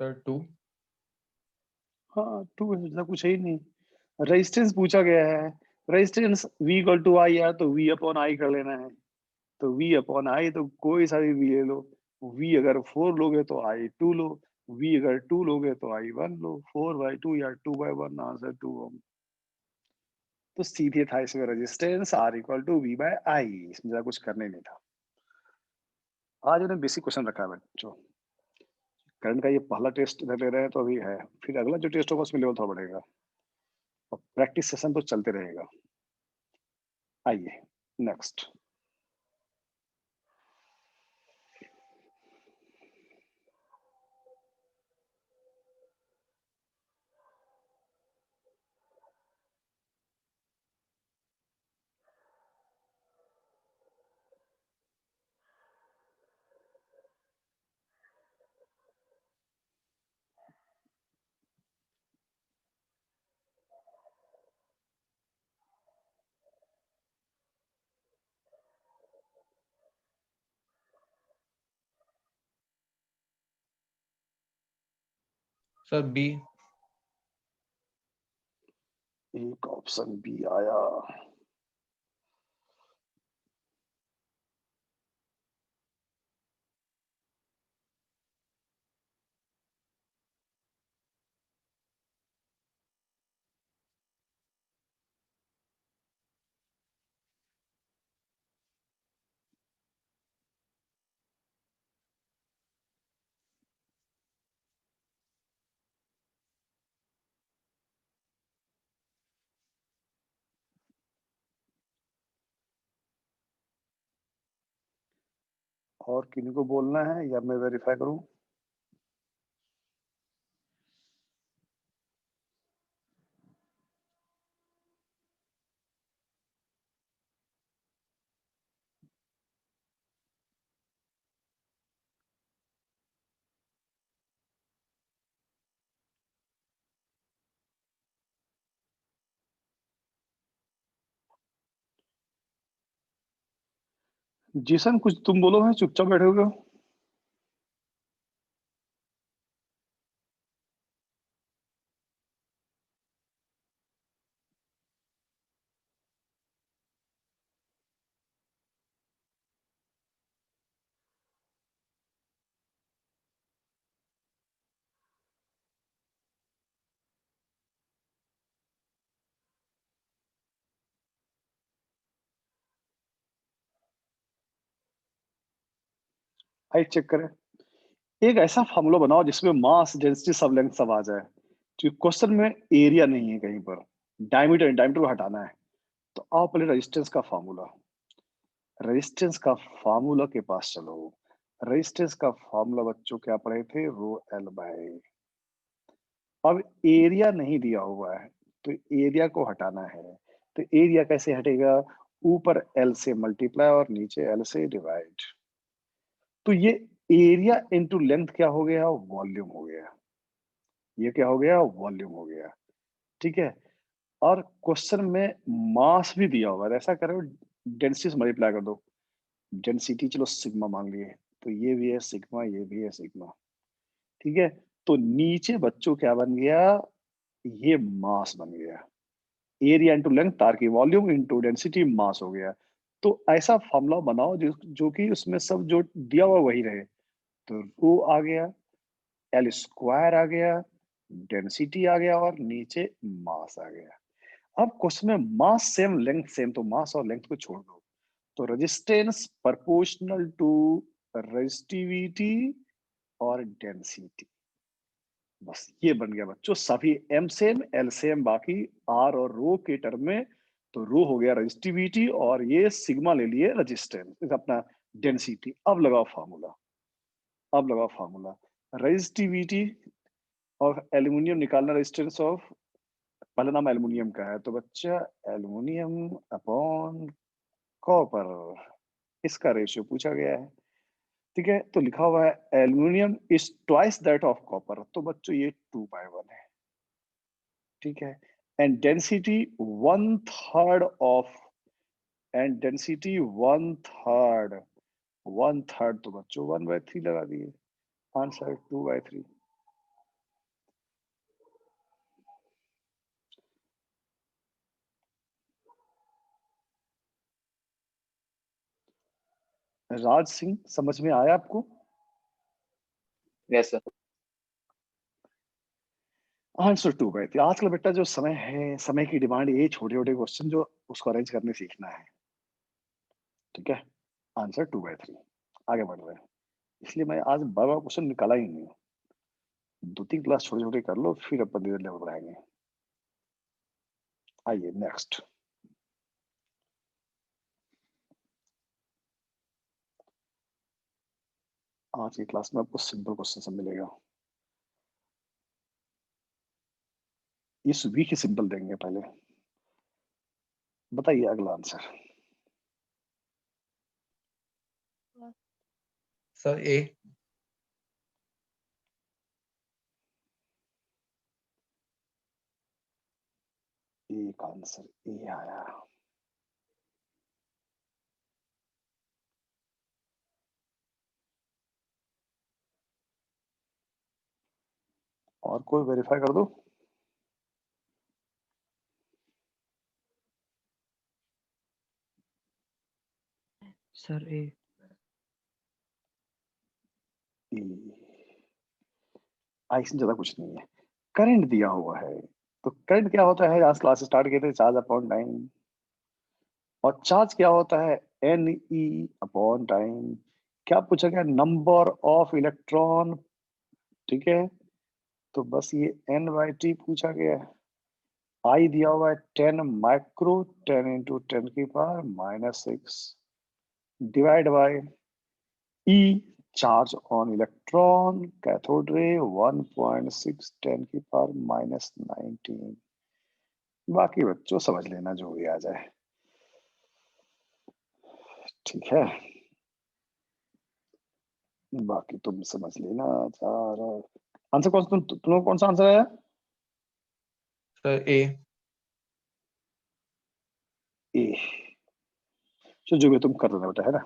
सर 2। हाँ 2 है, कुछ है ही नहीं। रेजिस्टेंस पूछा गया है, रेजिस्टेंस V = I है, तो V/I कर लेना है। तो V/I, तो कोई सा भी V ले लो। V अगर 4 लोगे तो I 2 लो, V अगर 2 लोगे तो I 1 लो। 4/2 या 2/1, आंसर 2 Ω। तो सीधे था इसमें resistance R equal to V by I, इसमें ज़्यादा कुछ करने नहीं था। आज उन्हें बेसिक क्वेश्चन रखा है बच्चों। करंट का ये पहला टेस्ट इधर ले रहे हैं तो अभी है, फिर अगला जो टेस्ट होगा उसमें लेवल थोड़ा बढ़ेगा और प्रैक्टिस सेशन तो चलते रहेगा। आइए नेक्स्ट। Sir B. एक ऑप्शन बी आया। और किन्हीं को बोलना है या मैं वेरीफाई करूं? जीसन कुछ तुम बोलो, है चुपचाप बैठे हुए हो। आइए चेक करें। एक ऐसा फॉर्मूला बनाओ जिसमें मास, डेंसिटी, सब लेंथ सब आ जाए। क्योंकि क्वेश्चन में एरिया नहीं है कहीं पर, डायमीटर को हटाना है। तो आओ पहले रेजिस्टेंस का फार्मूला, रेजिस्टेंस का फार्मूला के पास चलो। रेजिस्टेंस का फार्मूला बच्चों क्या पढ़े थे, रो एल बाय। अब एरिया नहीं दिया हुआ है तो एरिया को हटाना है। तो एरिया कैसे हटेगा, ऊपर एल से मल्टीप्लाई और नीचे एल से डिवाइड। तो ये एरिया इंटू लेंथ क्या हो गया, वॉल्यूम हो गया। ये क्या हो गया, वॉल्यूम हो गया। ठीक है। और क्वेश्चन में मास भी दिया हुआ है, ऐसा करो डेंसिटी से मल्टीप्लाई कर दो। डेंसिटी चलो सिग्मा मान लिए, तो ये भी है सिग्मा, ये भी है सिग्मा। ठीक है। तो नीचे बच्चों क्या बन गया, ये मास बन गया। एरिया इंटू लेंथ तार की वॉल्यूम इंटू डेंसिटी मास हो गया। तो ऐसा फॉर्मूला बनाओ जो कि उसमें सब जो दिया हुआ वही रहे। तो रो आ गया, एल स्क्वायर आ गया, डेंसिटी आ गया और नीचे मास आ गया। अब क्वेश्चन में मास सेम लेंथ सेम, तो मास और लेंथ को छोड़ दो। तो रेजिस्टेंस प्रोपोर्शनल टू रेजिस्टिविटी और डेंसिटी, बस ये बन गया बच्चों। सभी एम सेम एल सेम, बाकी आर और रो के टर्म में। तो रो हो गया रेजिस्टिविटी और ये सिग्मा ले लिए रेजिस्टेंस अपना डेंसिटी। अब लगाओ फार्मूला, अब लगाओ फार्मूला। रेजिस्टिविटी और एल्यूमिनियम निकालना, रेजिस्टेंस ऑफ, पहला नाम एल्युमिनियम का है तो बच्चा एल्युमिनियम अपॉन कॉपर, इसका रेशियो पूछा गया है। ठीक है। तो लिखा हुआ है aluminium is twice that of copper, तो बच्चों ये 2/1 है। ठीक है। And density 1/3 of, and density 1/3, 1/3 तो बच्चों 1/3 लगा दिए, आंसर 2/3। राज सिंह, समझ में आया आपको? Yes sir. आंसर 2/3। आजकल बेटा जो समय है, समय की डिमांड, ये छोटे छोटे क्वेश्चन जो उसको अरेंज करने सीखना है। ठीक है, आंसर 2/3। आगे बढ़ रहे हैं, इसलिए मैं आज बार बार क्वेश्चन निकाला ही नहीं। 2-3 क्लास छोटे छोटे कर लो, फिर अपन धीरे लेवल बढ़ाएंगे। आइए नेक्स्ट। आज की क्लास में आपको सिंपल क्वेश्चन सब मिलेगा। इस वीक ही सिंपल देंगे पहले। बताइए अगला आंसर। सर ए। एक आंसर ए आया। और कोई वेरीफाई कर दो। सर ए। आई से ज्यादा कुछ नहीं है। करंट दिया हुआ है, तो करंट क्या होता है, आज क्लास स्टार्ट किए थे, चार्ज अपॉन टाइम। और चार्ज क्या होता है, एन ई अपॉन टाइम। क्या पूछा गया, नंबर ऑफ इलेक्ट्रॉन। ठीक है, तो बस ये एन बाई टी पूछा गया है। आई दिया हुआ है 10 माइक्रो, 10 इंटू 10 की power -6 divide by E, charge on electron cathode ray 1.6 10 की पावर -19। बाकी बच्चों समझ लेना जो भी आ जाए। ठीक है, बाकी तुम समझ लेना। चार आंसर कौन, तुम लोग कौन सा आंसर आया? Sir A. ए। तो जो भी तुम कर रहे हो बेटा, है ना,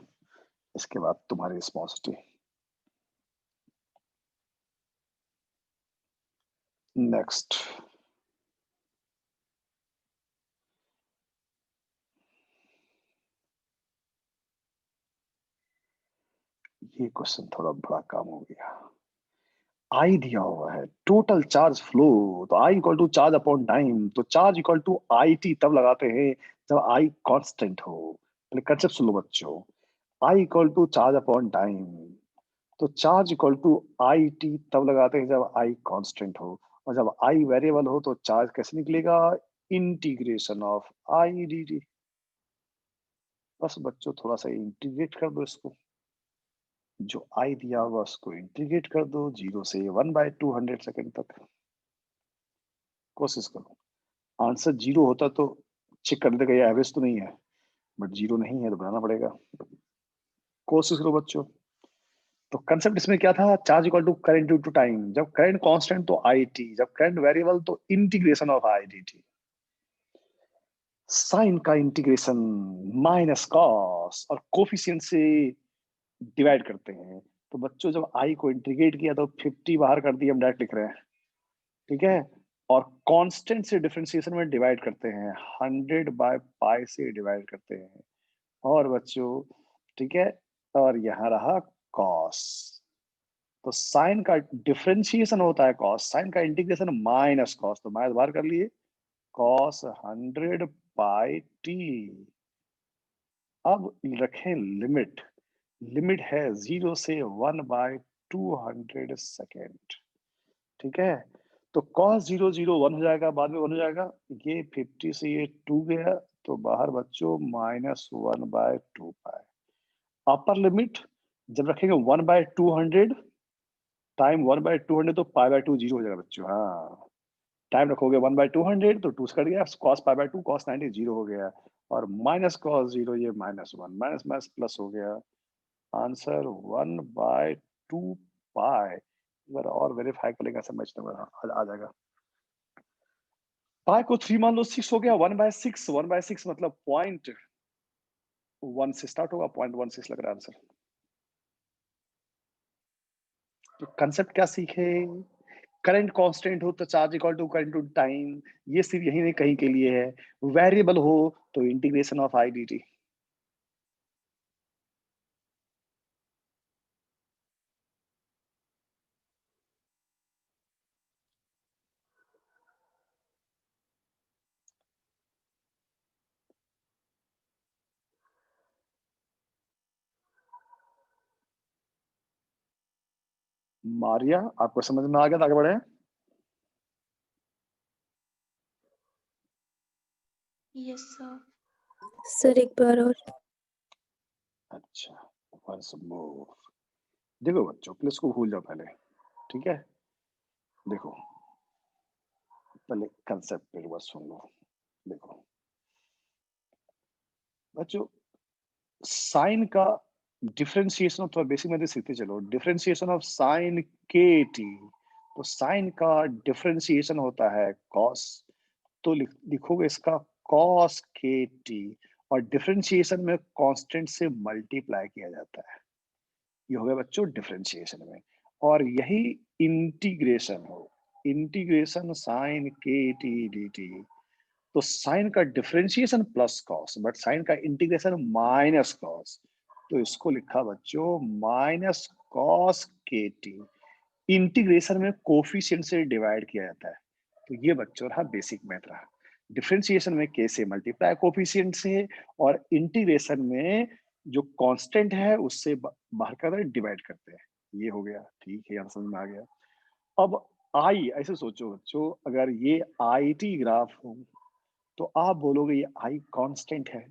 इसके बाद तुम्हारी रिस्पॉन्सिबिलिटी। नेक्स्ट। ये क्वेश्चन थोड़ा बड़ा काम हो गया। आई दिया हुआ है टोटल चार्ज फ्लो, तो I equal to charge upon time, तो charge equal to I T तब लगाते हैं जब आई कांस्टेंट हो। पहले कंसेप्ट सुन लो बच्चों। I equal to charge upon time, तो charge equal to I T तब लगाते हैं जब आई कांस्टेंट हो। और जब आई वेरिएबल हो तो चार्ज कैसे निकलेगा, integration of I D T. बस बच्चों थोड़ा सा इंटीग्रेट कर दो इसको, जो आई दिया होगा उसको इंटीग्रेट कर दो 0 से 1/200 सेकेंड तक। कोशिश करो। आंसर 0 होता तो चेक कर देगा, ये एवरेज तो नहीं है, बट 0 नहीं है तो बनाना पड़ेगा। कोशिश करो बच्चों। तो कंसेप्ट इसमें क्या था, charge equal to current due to time. जब करंट कांस्टेंट तो आई टी, जब करंट वेरिएबल तो integration of I D T. Sine का इंटीग्रेशन माइनस कॉस और कोफिशिएंट से डिवाइड करते हैं। तो बच्चों जब आई को इंटीग्रेट किया तो 50 बाहर कर दिया, हम डायरेक्ट लिख रहे हैं। ठीक है, और कांस्टेंट से डिफरेंशिएशन में डिवाइड करते हैं, 100/π से डिवाइड करते हैं। और बच्चों ठीक है, और यहाँ रहा कॉस। तो साइन का डिफरेंशिएशन होता है कॉस, साइन का इंटीग्रेशन माइनस कॉस, तो माइनस बाहर कर लिए, कॉस 100πt। अब रखें लिमिट, लिमिट है 0 से 1/200 सेकेंड। ठीक है, तो cos 0 0 1 हो जाएगा, बाद में 1 हो जाएगा। ये 50 से ये 2 गया, तो बाहर बच्चों -1/2π। अपर लिमिट जब रखेंगे 1/200 टाइम 1/200, तो π/2 0 हो जाएगा बच्चों। हाँ, टाइम रखोगे 1/200 तो 2 से कट गया, cos π/2 cos 90 0 हो गया, और माइनस cos 0 ये -1, माइनस माइनस प्लस हो गया। आंसर 1/2π। एक बार और वेरीफाई कर लेगा, समझ में आ जाएगा। पाई को 3 मान लो, 6 हो गया, 1/6, 1/6 मतलब 0.1 से स्टार्ट होगा, 0.16 लग रहा है आंसर। तो कंसेप्ट क्या सीखे, करंट कांस्टेंट हो तो charge equal to current to time, ये सिर्फ यही नहीं कहीं के लिए है। वेरिएबल हो तो integration of I D T. Maria, आपको समझ में आ गया? तो आगे बढ़े। Yes, sir. सर एक बार और। अच्छा, once more। देखो बच्चों, प्लीज को भूल जाओ पहले, ठीक है? देखो, पहले कंसेप्ट एक बार सुन लो। देखो बच्चों, साइन का डिफरेंशिएशन तो बेसिक में सीखते चलो। डिफरेंशिएशन ऑफ साइन के टी, तो साइन का डिफरेंशिएशन होता है कॉस, तो लिखोगे इसका कॉस के टी, और डिफरेंशिएशन में कांस्टेंट से मल्टीप्लाई किया जाता है। ये हो गया बच्चों डिफरेंशिएशन में। और यही इंटीग्रेशन हो, इंटीग्रेशन साइन के टी डी टी, तो साइन का differentiation plus cos, but sine का इंटीग्रेशन माइनस कॉस, तो इसको लिखा बच्चों माइनस कॉस के टी। इंटीग्रेशन में कोफिशिएंट से डिवाइड किया जाता है। तो ये बच्चों रहा बेसिक मैथ रहा। डिफरेंशिएशन में के से मल्टीप्लाई कोफिशिएंट से, और इंटीग्रेशन में जो कांस्टेंट है उससे बाहर का डिवाइड करते हैं। ये हो गया, ठीक है, यहाँ समझ में आ गया। अब आई, ऐसे सोचो बच्चों, अगर ये आई टी ग्राफ हो तो आप बोलोगे ये आई कांस्टेंट है,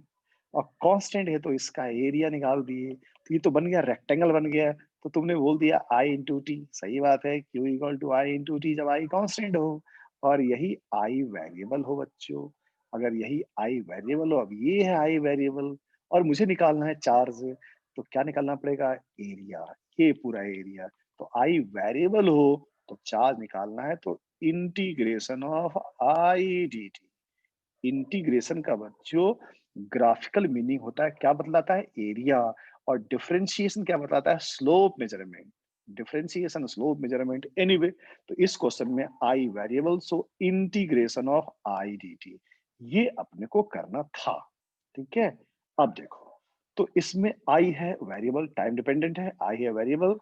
और कांस्टेंट है तो इसका एरिया निकाल दिए, तो ये तो बन गया रेक्टेंगल बन गया। तो तुमने बोल दिया आई इंटू टी, सही बात है, Q equal to I into T जब आई कांस्टेंट हो, और यही आई वेरिएबल हो बच्चों। अगर यही आई वेरिएबल हो, अब ये है आई वेरिएबल, और मुझे निकालना है चार्ज, तो क्या निकालना पड़ेगा? एरिया, ये पूरा एरिया। तो आई वेरिएबल हो तो चार्ज निकालना है, तो integration of I D T. Integration का बच्चों ग्राफिकल मीनिंग होता है, क्या बतलाता है? एरिया। और डिफरेंशिएशन क्या बतलाता है? Slope measurement. Differentiation slope measurement, anyway. तो इस क्वेश्चन में I variable, so integration of I D T, ये अपने को करना था, ठीक है? अब देखो, तो इसमें आई है वेरिएबल, टाइम डिपेंडेंट है, आई है वेरिएबल,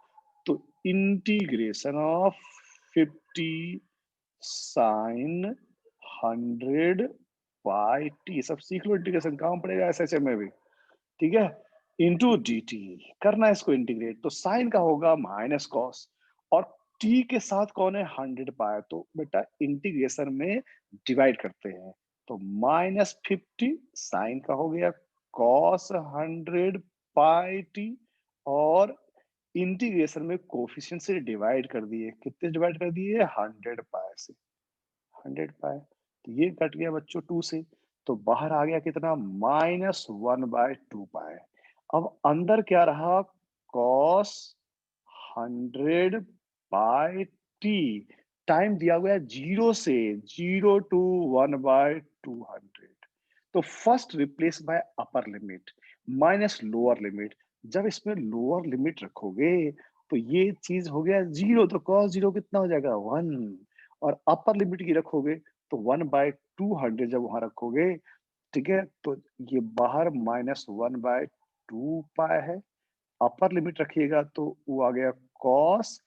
तो integration of 50 sine 100 pi T, सब सीख लो, इंटीग्रेशन काम पड़ेगा एसएचएम में भी, ठीक है? इंटू डी टी करना है इसको इंटीग्रेट, तो साइन का होगा माइनस कॉस, और टी के साथ कौन है? 100 पाई, तो बेटा इंटीग्रेशन में डिवाइड करते हैं, तो -50 साइन का हो गया कॉस 100 पाई टी, और इंटीग्रेशन में कोफिशिएंट से डिवाइड कर दिए, कितने डिवाइड कर दिए? 100 पाई से। 100 पाई, तो ये कट गया बच्चों 2 से, तो बाहर आ गया कितना? -1/2 पाई। अब अंदर क्या रहा? कॉस 100 पाई टी, टाइम दिया हुआ है 0 से 0 टू 1/200, तो first replace by upper limit minus lower limit. जब इसमें लोअर लिमिट रखोगे तो ये चीज हो गया 0, तो कॉस 0 कितना हो जाएगा? 1, और अपर लिमिट की रखोगे तो 1/200 जब वहां रखोगे, ठीक है, तो ये बाहर -1/2 पाई है। अपर लिमिट रखिएगा तो वो आ गया कॉस,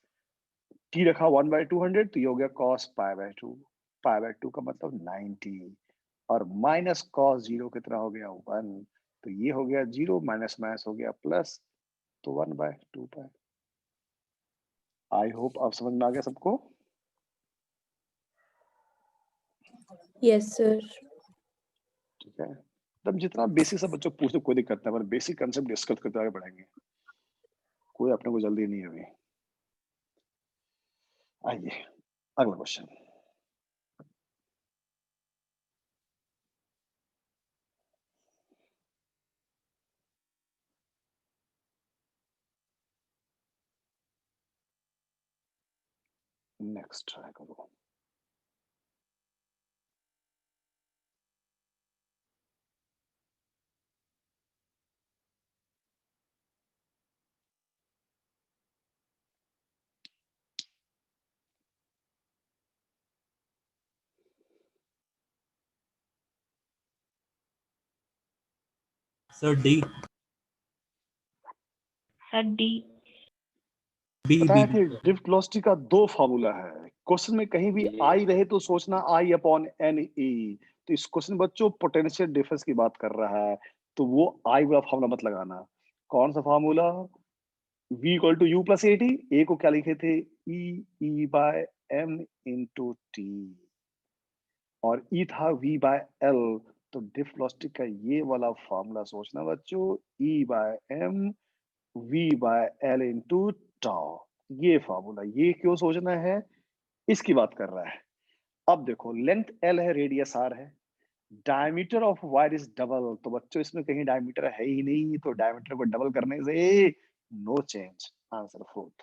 टी रखा 1/200, तो ये हो गया कॉस पाई/2, पाई/2 का मतलब 90, और माइनस कॉस 0 कितना हो गया? 1, तो ये हो गया 0, माइनस माइनस हो गया प्लस, तो 1/2 पाई। आई होप आप समझ में आ गया सबको। Yes sir. ठीक है, तब जितना बेसिक सब बच्चों पूछते कोई दिक्कत नहीं, पर बेसिक कंसेप्ट डिस्कस करते आगे बढ़ेंगे, कोई अपने को जल्दी नहीं है अभी। आइए अगला क्वेश्चन। नेक्स्ट ट्राई करो। Sir D. Sir D. B पता बी है कि ड्रिफ्ट वेलोसिटी का 2 फार्मूला है। क्वेश्चन में कहीं भी आई रहे तो सोचना आई अपॉन एन ई। तो इस क्वेश्चन बच्चों पोटेंशियल डिफरेंस की बात कर रहा है, तो वो आई वाला फार्मूला मत लगाना। कौन सा formula? v equal to U plus A T, A को क्या लिखे थे E by M into T, और ई था v बाय एल, तो डिफ वेलोसिटी का ये वाला फॉर्मूला सोचना बच्चों, E by M v by L into tau, ये फॉर्मूला, ये क्यों सोचना है, इसकी बात कर रहा है। अब देखो लेंथ l है, रेडियस r है, diameter of wire is double, तो बच्चों इसमें कहीं डायमीटर है ही नहीं, तो डायमीटर को डबल करने से नो चेंज, आंसर फोर्थ।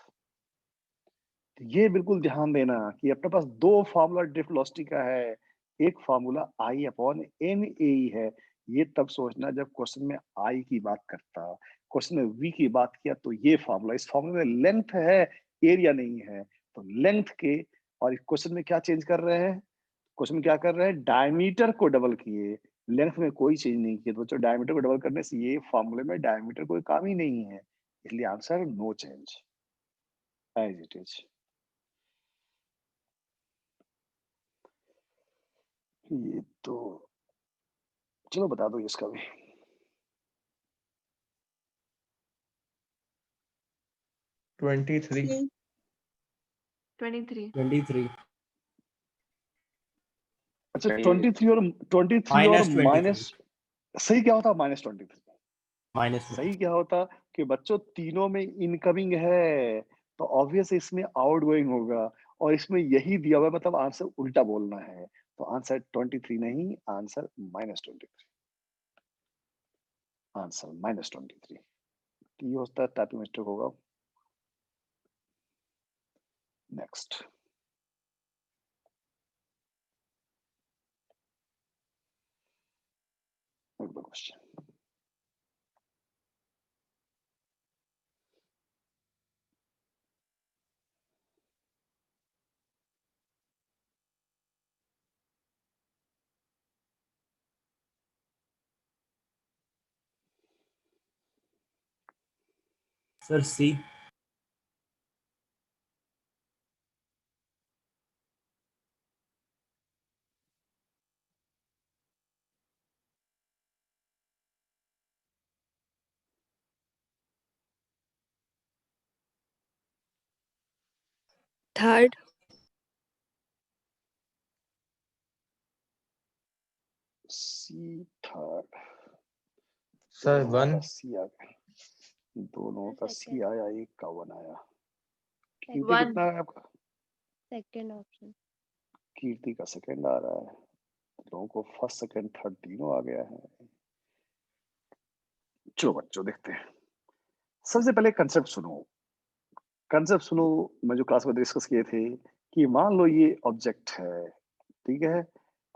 तो ये बिल्कुल ध्यान देना कि अपने पास दो फॉर्मूला ड्रिफ्ट वेलोसिटी का है, एक formula I upon N A है, ये तब सोचना जब क्वेश्चन में आई की बात करता, क्वेश्चन में वी की बात किया तो ये फॉर्मूला, इस फॉर्मूले में लेंथ है एरिया नहीं है, तो लेंथ के, और क्वेश्चन में क्या चेंज कर रहे हैं, क्वेश्चन में क्या कर रहे हैं, डायमीटर को डबल किए, लेंथ में कोई चेंज नहीं किया, तो बच्चों डायमीटर को डबल करने से ये फॉर्मूले में डायमीटर कोई काम ही नहीं है, इसलिए answer no change as it is. ये तो चलो बता दो इसका भी। Twenty three 23. 23 अच्छा 23 और 23 और -23 माइनस, सही क्या होता -23, -23 सही क्या होता कि बच्चों तीनों में इनकमिंग है, तो ऑब्वियस इसमें आउटगोइंग होगा, और इसमें यही दिया हुआ है, मतलब आंसर उल्टा बोलना है, तो आंसर 23 नहीं, आंसर -23, आंसर -23, ये होता है टाइपिंग मिस्टेक होगा। नेक्स्ट अगला क्वेश्चन, सर सी। थर्ड। सी थर्ड, सर वन। सी आ गया, दोनों का सी आया, एक का वन आया। कीर्ति One. कितना है आपका, सेकंड ऑप्शन। कीर्ति का सेकंड आ रहा है, लोगों को फर्स्ट सेकंड थर्ड तीनों आ गया है। चलो बच्चों देखते हैं, सबसे पहले कंसेप्ट सुनो, कंसेप्ट सुनो, मैं जो क्लास में डिस्कस किए थे कि मान लो ये ऑब्जेक्ट है, ठीक है,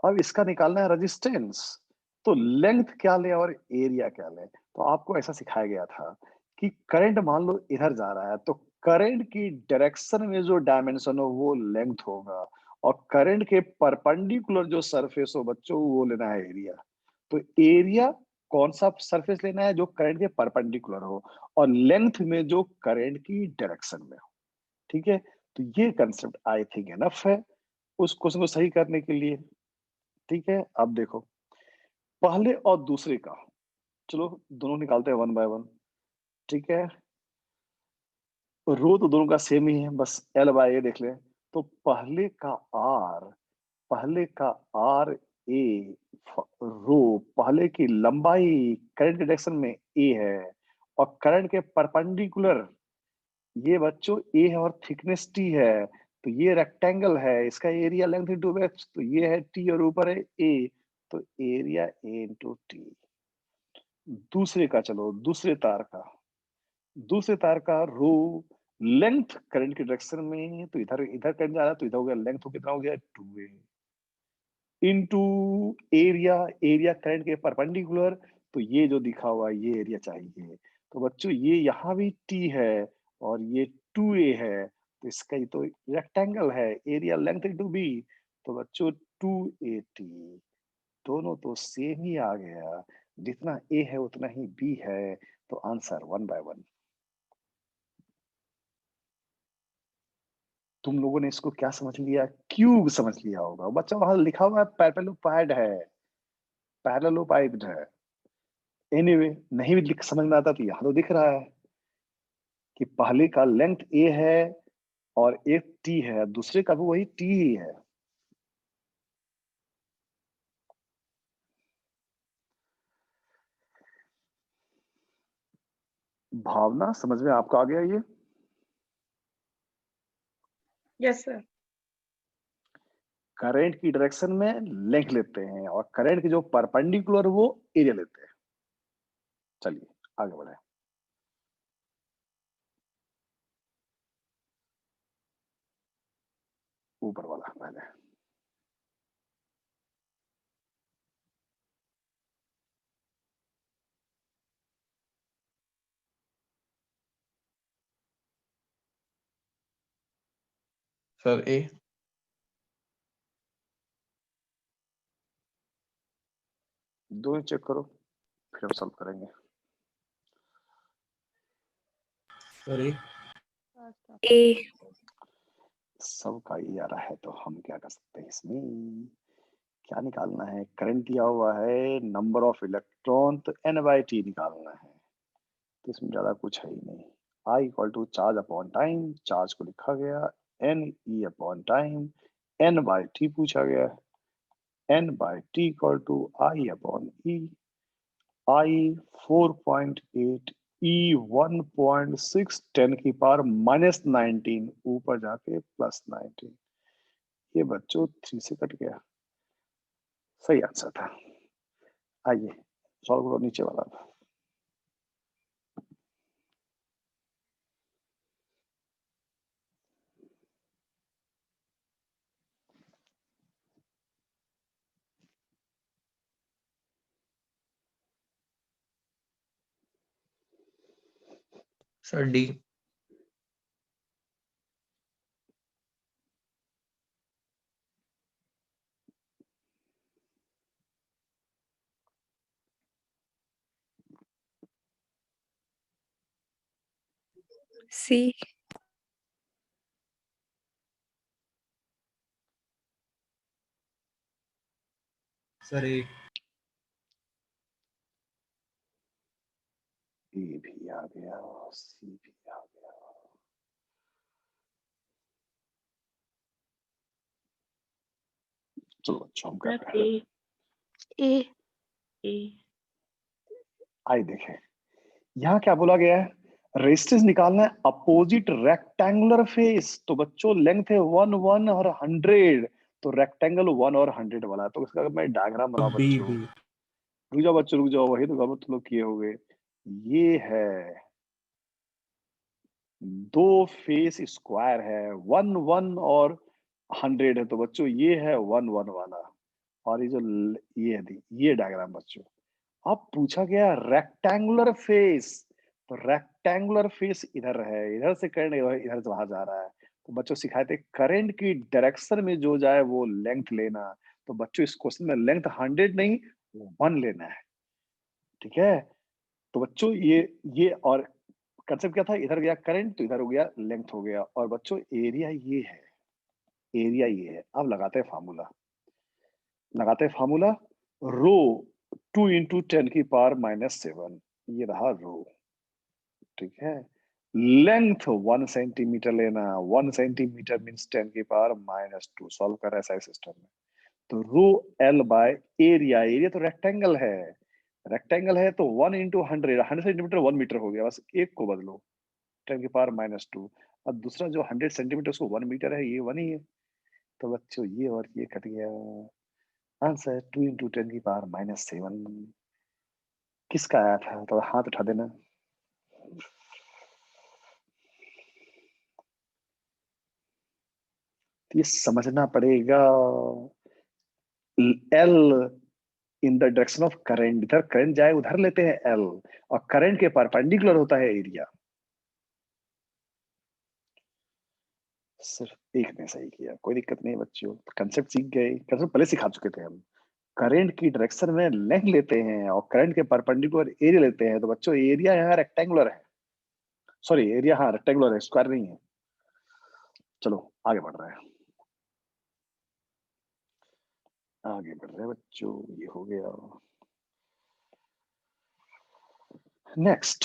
अब इसका निकालना है रेजिस्टेंस, तो लेंथ क्या ले और एरिया क्या ले, तो आपको ऐसा सिखाया गया था कि करंट मान लो इधर जा रहा है, तो करंट की डायरेक्शन में जो डायमेंशन हो वो लेंथ होगा, और करंट के परपेंडिकुलर जो सरफेस हो बच्चों वो लेना है एरिया, तो एरिया कौन सा सरफेस लेना है जो करंट के परपेंडिकुलर हो, और लेंथ में जो करंट की डायरेक्शन में हो, ठीक है, तो ये कंसेप्ट आई थिंक एनफ है उस क्वेश्चन को सही करने के लिए, ठीक है। अब देखो पहले और दूसरे का, चलो दोनों निकालते हैं वन बाय वन, ठीक है, रो तो दोनों का सेम ही है, बस एल बाय ए देख ले, तो पहले का आर ए रो, पहले की लंबाई करंट डायरेक्शन में ए है, और करंट के परपेंडिकुलर ये बच्चों ए है और थिकनेस टी है, तो ये रेक्टेंगल है, इसका एरिया लेंथ इंटू वेथ, तो ये है टी और ऊपर है ए, तो एरिया ए इंटू टी। दूसरे का चलो, दूसरे तार का रो, लेंथ करंट की डायरेक्शन में, तो इधर इधर करंट जा रहा है, तो इधर हो गया लेंथ, हो कितना हो गया 2a into area, area current के परपेंडिकुलर, तो ये जो दिखा हुआ है ये एरिया चाहिए, तो बच्चों ये यहाँ भी t है और ये 2a है, तो इसका ही तो रेक्टेंगल है, एरिया लेंथ इंटू b, तो बच्चों 2at, दोनों तो सेम ही आ गया, जितना a है उतना ही b है, तो आंसर वन बाय वन। तुम लोगों ने इसको क्या समझ लिया, क्यूब समझ लिया होगा बच्चा, वहां लिखा हुआ है पैरेललोपाइड है, पैरेललोपाइड है, एनीवे नहीं भी समझ में आता तो यहाँ तो दिख रहा है, कि पहले का लेंथ ए है और एक टी है, दूसरे का भी वही टी ही है। भावना समझ में आपको आ गया ये? Yes sir. करंट की डायरेक्शन में लेंथ लेते हैं और करंट के जो परपेंडिकुलर वो एरिया लेते हैं। चलिए आगे बढ़े। ऊपर वाला पहले। Sir A. दो चेक करो फिर हम सॉल्व करेंगे। Sir A. First option. A. सबका ये आ रहा है तो हम क्या कर सकते हैं इसमें? क्या निकालना है? करंट दिया हुआ है, नंबर ऑफ इलेक्ट्रॉन, तो n/t निकालना है। तो इसमें ज्यादा कुछ है ही नहीं। I equal to charge upon time, charge को लिखा गया NE अपॉन टाइम, n/t पूछा गया, n/t equal to I upon E, I 4.8, E 1.6, 10⁻⁻19, ऊपर जाके +19। ये बच्चों 3 से कट गया, सही आंसर था। आइए सॉल्व करो नीचे वाला। Sir D. C. Sir A. A भी आ गया, सी भी आ गया। चलो बच्चों हम कर सर रहे हैं। ए। ए। आइए देखें यहाँ क्या बोला गया है, रेजिस्टेंस निकालना है अपोजिट रेक्टेंगुलर फेस। तो बच्चों लेंथ है 1, 1 और 100, तो रेक्टेंगल 1 और 100 वाला है। तो इसका अगर मैं डायग्राम बनाऊं बी बच्चों, बी। रुक जाओ बच्चों रुक जाओ, वही तो गलत तुम लोग किए होगे। ये है दो फेस स्क्वायर है, 1, 1 और 100 है। तो बच्चों ये है 1, 1 वाला, और ये जो ये है ये डायग्राम बच्चों। अब पूछा गया रेक्टेंगुलर फेस, तो रेक्टेंगुलर फेस इधर है, इधर से करंट इधर से वहां जा रहा है। तो बच्चों सिखाए थे करंट की डायरेक्शन में जो जाए वो लेंथ लेना। तो बच्चों इस क्वेश्चन में लेंथ 100 नहीं 1 लेना है, ठीक है। तो बच्चों ये और कंसेप्ट क्या था, इधर गया करंट तो इधर हो गया लेंथ हो गया। और बच्चों एरिया ये है, एरिया ये है। अब लगाते हैं फार्मूला, लगाते हैं फार्मूला। रो 2 इंटू 10⁻⁻7, ये रहा रो, ठीक है। लेंथ 1 सेंटीमीटर लेना, 1 सेंटीमीटर मीन्स 10⁻⁻2। सॉल्व कर रहा है साइज सिस्टम में। तो रो L बाय एरिया, एरिया तो रेक्टेंगल है, रेक्टेंगल है तो 1 इंटू 100, 100 सेंटीमीटर 1 मीटर हो गया, बस एक को बदलो 10⁻⁻2। अब दूसरा जो 100 सेंटीमीटर उसको 1 मीटर है, ये 1 ही है। तो बच्चों ये और ये कट गया, आंसर 2 इंटू 10⁻⁻7। किसका आया था तो हाथ उठा देना। ये समझना पड़ेगा, L in the direction of current, इधर करंट जाए उधर लेते हैं एल, और करंट के परपेंडिकुलर होता है एरिया। सिर्फ एक ने सही किया, कोई दिक्कत नहीं बच्चों, कंसेप्ट सीख गए, कंसेप्ट पहले सिखा चुके थे हम। करंट की डायरेक्शन में लेंथ लेते हैं और करंट के परपेंडिकुलर एरिया लेते हैं। तो बच्चों एरिया यहाँ रेक्टेंगुलर है, सॉरी एरिया हाँ रेक्टेंगुलर है, स्क्वायर नहीं है। चलो आगे बढ़ रहे हैं, आगे बढ़ रहे हैं बच्चों, ये हो गया। Next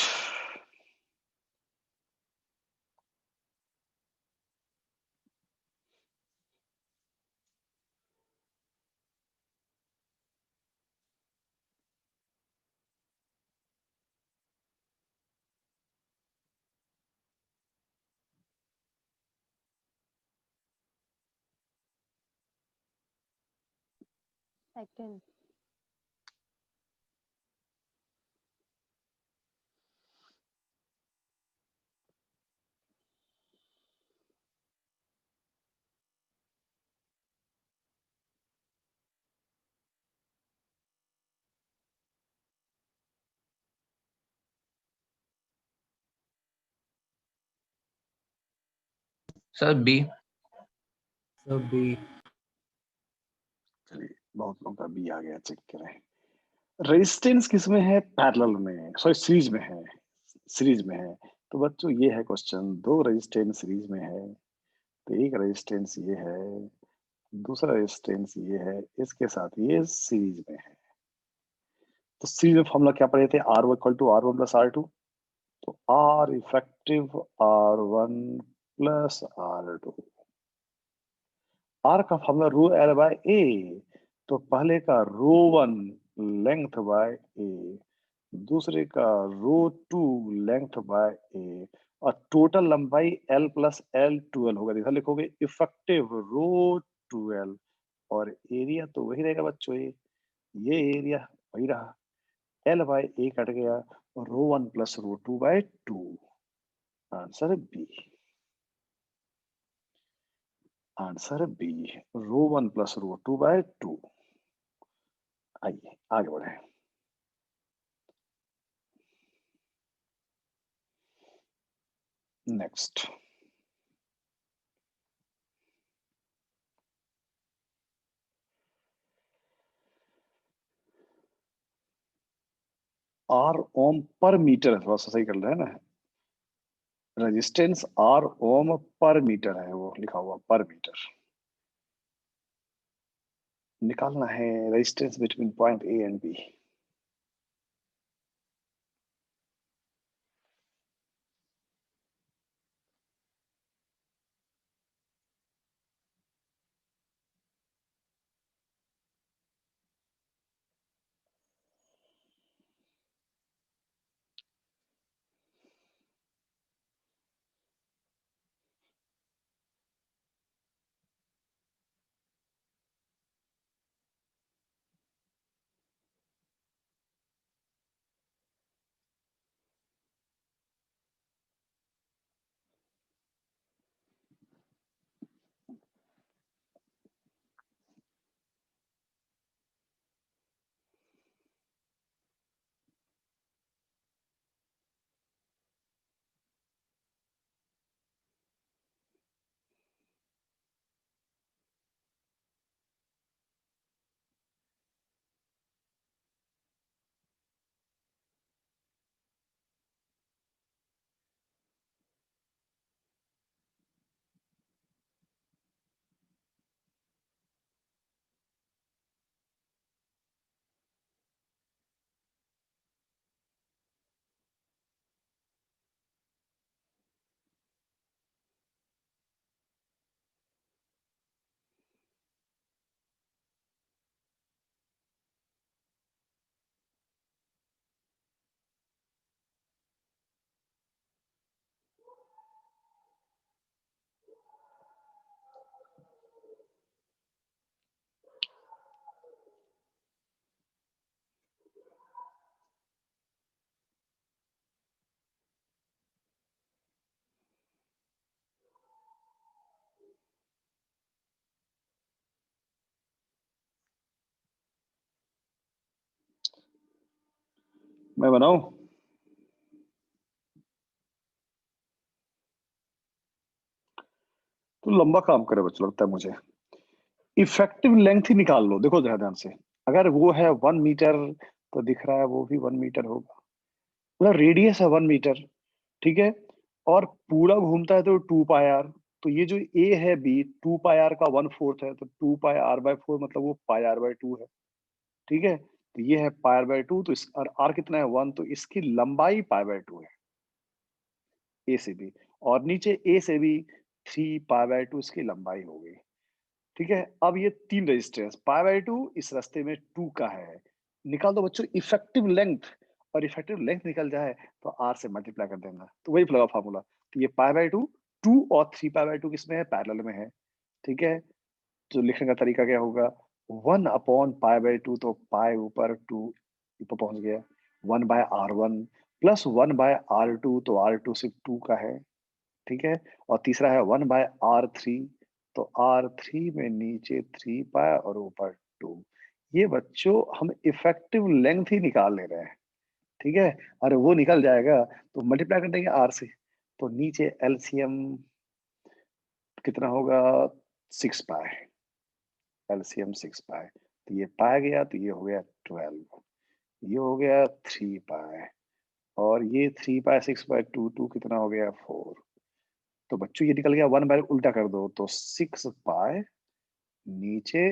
Second. Sir B. Sir B. चलिए बहुत लोगों का बी आ गया, चेक करें। रेजिस्टेंस किस में है? पैरेलल में, सॉरी सीरीज में है, सीरीज में है। तो बच्चों ये है क्वेश्चन, दो रेजिस्टेंस सीरीज में है, तो एक रेजिस्टेंस ये है, दूसरा रेजिस्टेंस ये है, इसके साथ ये सीरीज में है। तो सीरीज में फॉर्मूला क्या पढ़े थे? R equal to R1 plus R2। तो R effective R1 plus R2। R का formula rho L by A, तो पहले का रो 1 लेंथ बाय ए, दूसरे का रो 2 लेंथ बाय ए, और टोटल लंबाई L प्लस L 12 होगा। इधर लिखोगे इफेक्टिव रो 12, और एरिया तो वही रहेगा बच्चों, ये एरिया वही रहा, L बाय ए कट गया, रो 1 प्लस रो 2 बाय 2। आंसर है बी। आंसर है बी, रो 1 प्लस रो 2 बाय 2। आइए आगे बढ़े। नेक्स्ट, आर ओम पर मीटर है, थोड़ा सा सही कर रहे हैं ना, रेजिस्टेंस आर ओम पर मीटर है, वो लिखा हुआ पर मीटर। निकालना है resistance between point A and B. मैं बनाऊं? तो लंबा काम करे बच्चों, लगता है मुझे। इफेक्टिव लेंथ ही निकाल लो, देखो जरा ध्यान से। अगर वो है 1 मीटर, तो दिख रहा है वो भी 1 मीटर होगा, मतलब रेडियस है 1 मीटर, ठीक है, और पूरा घूमता है तो 2 पाई आर। तो ये जो ए है बी, 2 पाई आर का 1/4 है, तो 2 पाई r/4 मतलब वो πr/2 है, ठीक है। तो ये है πr/2, तो इस और r कितना है 1, तो इसकी लंबाई π/2 है, ए से बी, और नीचे ए से बी 3 π/2 इसकी लंबाई हो गई, ठीक है। अब ये तीन रेजिस्टेंस π/2 इस रास्ते में 2 का है, निकाल दो बच्चों इफेक्टिव लेंथ, और इफेक्टिव लेंथ निकल जाए तो आर से मल्टीप्लाई कर देना, तो वही लगा फॉर्मूला। तो ये π/2, 2 और 3 π/2 किसमें है? पैरेलल में है, ठीक है। तो लिखने का तरीका क्या होगा? 1/π/2, तो पाई ऊपर 2 ऊपर पहुंच गया। 1/r1 प्लस 1/r2, तो r2 सिर्फ 2 का है, ठीक है। और तीसरा है 1/r3, तो r3 में नीचे 3 पाई और ऊपर 2। ये बच्चों हम इफेक्टिव लेंथ ही निकाल ले रहे हैं, ठीक है। और वो निकल जाएगा तो मल्टीप्लाई कर देंगे r से, तो नीचे एलसीएम कितना होगा, 6 पाई, एलसीएम 6 पाई। तो ये पाया गया, तो ये हो गया 12, ये हो गया 3 पाई, और ये 3 पाई 6 बाय 2, 2 कितना हो गया 4। तो बच्चों ये निकल गया 1 बाय, उल्टा कर दो तो 6 पाई नीचे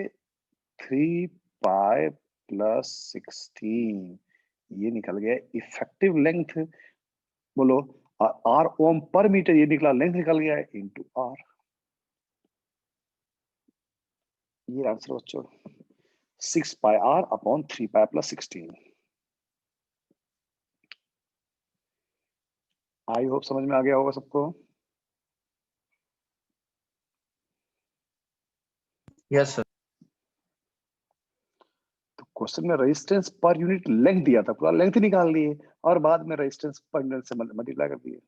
3 पाई प्लस 16, ये निकल गया इफेक्टिव लेंथ। बोलो आर ओम पर मीटर, ये निकला लेंथ निकल गया इनटू आर। ये आंसर बच्चों 6 pi R upon 3 pi plus 16। I hope समझ में आ गया होगा सबको। Yes, sir. तो क्वेश्चन में रेजिस्टेंस पर यूनिट लेंथ दिया था, पूरा लेंथ ही निकाल लिए और बाद में रेजिस्टेंस पर यूनिट से मल्टीप्लाई कर दिए।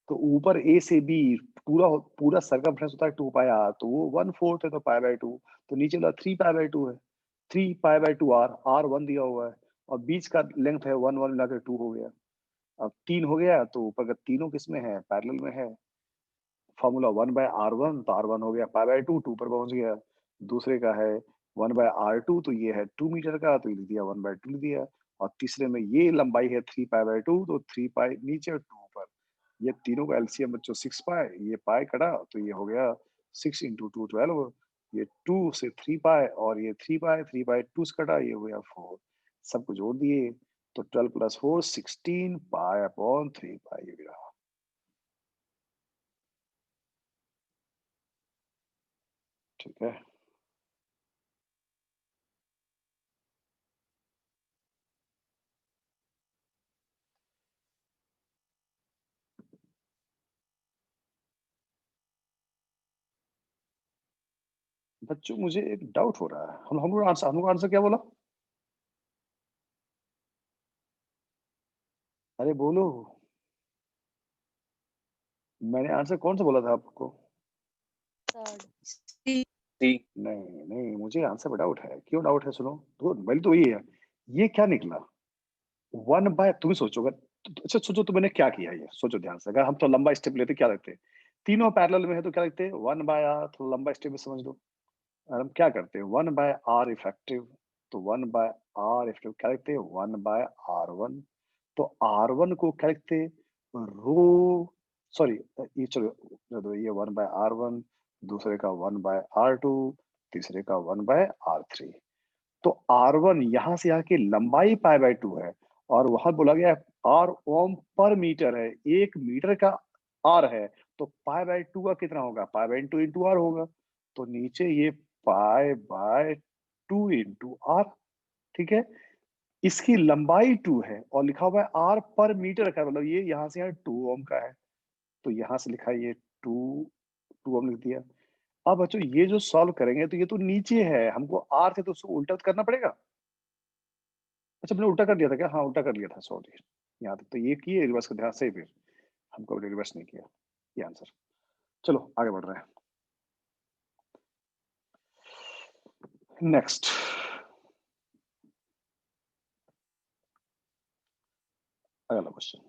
तो ऊपर ए से बी पूरा पूरा सर्कमफ्रेंस होता है 2 पाई आर, तो वो 1/4 है, तो पाई बाय 2। तो नीचे वाला 3 पाई बाय 2 है, 3 पाई बाय 2 आर, आर 1 दिया हुआ है, और बीच का लेंथ है 1 1 मिलाकर 2 हो गया। अब 3 हो गया, तो ऊपर का तीनों किसमें है, पैरेलल में है। फॉर्मूला 1/r1, तो r1 हो गया पाई बाय 2, 2 पर पहुंच गया। दूसरे का है 1/r2, तो ये है 2 मीटर का, तो ये लिख दिया 1/2 लिख दिया। और तीसरे में ये लंबाई है 3 पाई बाय 2, तो 3 पाई नीचे और 2 पर। ये तीनों का एलसीएम बच्चों 6 पाई, ये पाई कटा तो ये हो गया 6 इंटू 2 12। ये 2 से 3 पाई, और ये 3 पाई, 3 पाई 2 से कटा, ये हो गया 4। सबको जोड़ दिए तो 12 प्लस 4 16 पाई अपॉन 3 पाई, ये गया। ठीक है। बच्चों मुझे एक डाउट हो रहा है, हम लोग आंसर क्या बोला, अरे बोलो। मैंने आंसर कौन सा बोला था आपको, थर्ड। नहीं नहीं, मुझे आंसर में डाउट है। क्यों डाउट है, सुनो तो पहले तो यही है, ये क्या निकला 1/, तुम सोचोगे अच्छा सोचो तो मैंने क्या किया, ये सोचो ध्यान से। अगर हम तो लंबा स्टेप लेते क्या लिखते, तीनों पैरेलल में है तो क्या लिखते 1/r, तो लंबा स्टेप में समझ लो। और हम क्या करते हैं 1/r इफेक्टिव, तो 1/r इफेक्टिव क्या लिखते हैं 1/r1। तो r1 को क्या लिखते रो, सॉरी ये चलो रहने दो, ये 1/r1, दूसरे का 1/r2, तीसरे का 1/r3। तो r1 यहां से यहाँ की लंबाई पाई बाय 2 है, और वहां बोला गया r ओम पर मीटर है, 1 मीटर का r है, तो पाई बाय 2 का कितना होगा, पाई बाय 2 इंटू आर होगा। तो नीचे ये पाई बाय 2 इंटू आर, ठीक है। इसकी लंबाई 2 है और लिखा हुआ है आर पर मीटर का, मतलब ये यहाँ से यहाँ 2 ओम का है, तो यहाँ से लिखा है ये 2 ओम लिख दिया। अब बच्चों ये जो सॉल्व करेंगे तो ये तो नीचे है, हमको आर से तो उसको उल्टा करना पड़ेगा। अच्छा मैंने उल्टा कर दिया था क्या, हाँ उल्टा कर लिया था, सॉरी। यहाँ तक तो ये किए, रिवर्स का ध्यान से ही, फिर हमको रिवर्स नहीं किया ये आंसर। चलो आगे बढ़ रहे हैं, नेक्स्ट अगला क्वेश्चन।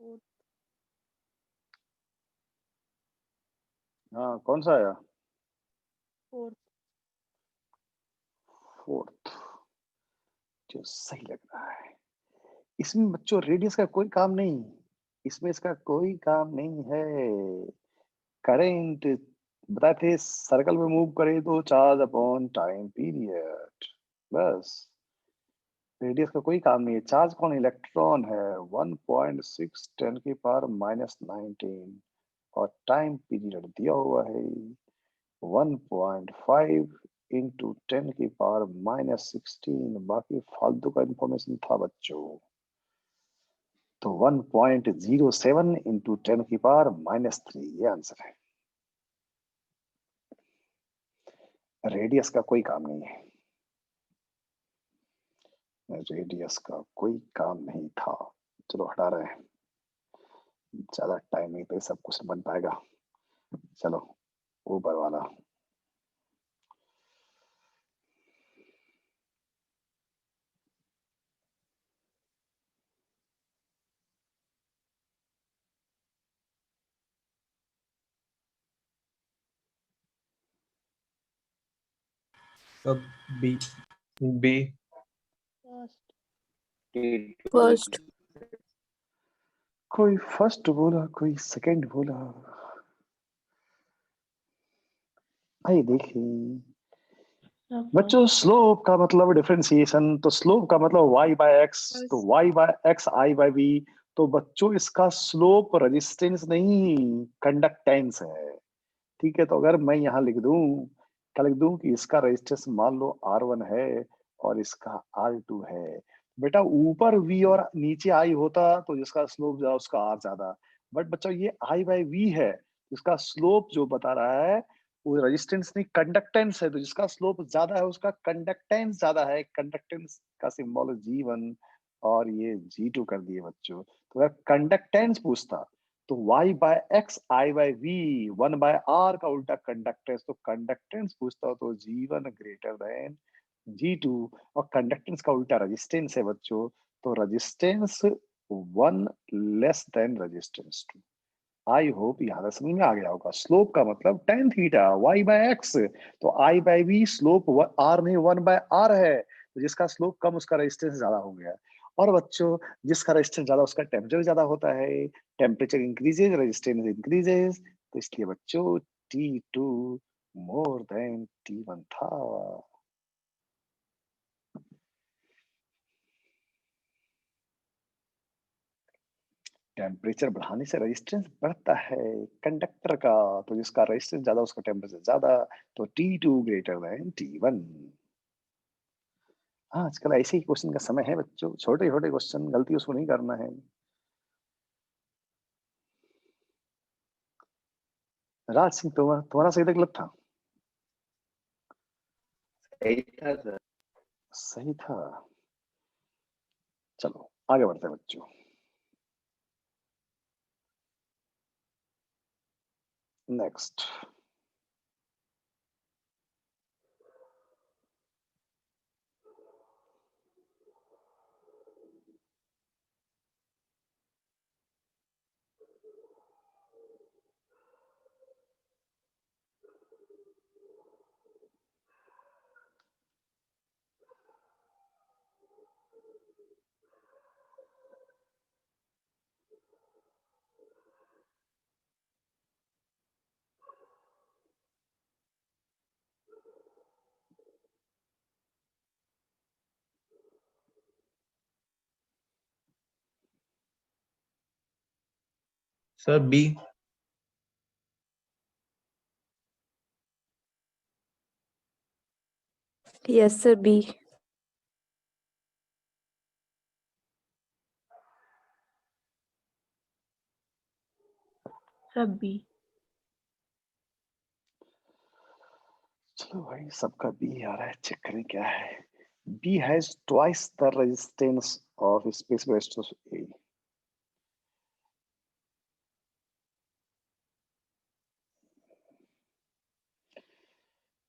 fourth, हाँ, कौन सा आया? fourth, फोर्थ, जो सही लग रहा है। इसमें बच्चों रेडियस का कोई काम नहीं, इसमें इसका कोई काम नहीं है। करंट बताए थे सर्कल में मूव करे तो चार्ज अपॉन टाइम पीरियड, बस। रेडियस का कोई काम नहीं है। चार्ज कौन? इलेक्ट्रॉन है। 1.6 10 की पावर -19 और टाइम पीरियड दिया हुआ है 1.5 इंटू 10 की पावर -16। बाकी फालतू का इंफॉर्मेशन था बच्चों। तो 1.07 इंटू 10 की पावर -3 ये आंसर है। रेडियस का कोई काम नहीं है, रेडियस का कोई काम नहीं था। चलो हटा रहे हैं, ज्यादा टाइम नहीं पे सब कुछ बन पाएगा। चलो ऊपर वाला। Sub B. B. first, first, कोई फर्स्ट बोला, कोई सेकंड बोला। आइए देखें बच्चों, स्लोप का मतलब डिफरेंशिएशन, तो स्लोप का मतलब y बाय एक्स, तो y by x I bye B. तो बच्चों इसका स्लोप रेजिस्टेंस नहीं, कंडक्टेंस है। ठीक है, तो अगर मैं यहाँ लिख दूं, क्या लिख दूं कि इसका रेजिस्टेंस मान लो R1 है और इसका R2 है। बेटा ऊपर V और नीचे I होता तो जिसका स्लोप ज्यादा उसका R ज्यादा, बट बच्चों ये I बाय V है, इसका स्लोप जो बता रहा है वो रेजिस्टेंस नहीं कंडक्टेंस है, तो जिसका स्लोप ज्यादा है उसका कंडक्टेंस ज्यादा है। कंडक्टेंस का सिंबल है G1 और ये G2 कर दिए बच्चों। तो अगर कंडक्टेंस पूछता तो y by x I by V, 1 by r का उल्टा कंडक्टेंस। तो कंडक्टेंस पूछता हो तो G1 ग्रेटर देन G2 और कंडक्टेंस का उल्टा रेजिस्टेंस है बच्चों। तो resistance 1 less than resistance 2। I hope यहाँ तक समझ में आ गया होगा। स्लोप का मतलब tan theta y by x, तो i by v slope r नहीं 1 बाय r है, तो जिसका स्लोप कम उसका रेजिस्टेंस ज्यादा हो गया। और बच्चों जिसका रेजिस्टेंस ज्यादा उसका टेम्परेचर ज्यादा होता है, टेम्परेचर इंक्रीजेज रेजिस्टेंस इंक्रीजेज, तो इसलिए बच्चों T2 मोर देन T1 था। टेम्परेचर बढ़ाने से रेजिस्टेंस बढ़ता है कंडक्टर का, तो जिसका रेजिस्टेंस ज्यादा उसका टेम्परेचर ज्यादा, तो T2 ग्रेटर देन T1। हाँ, आजकल ऐसे ही क्वेश्चन का समय है बच्चों, छोटे छोटे क्वेश्चन, गलती उसको नहीं करना है। राज सिंह तुम्हारा सही तक गलत था? सही था सर। सही था। चलो आगे बढ़ते हैं बच्चों। Next. Sir B. Yes sir B, सब बी। चलो भाई सबका बी आ रहा है, चेक करें क्या है। B has twice the resistance of space resistance A।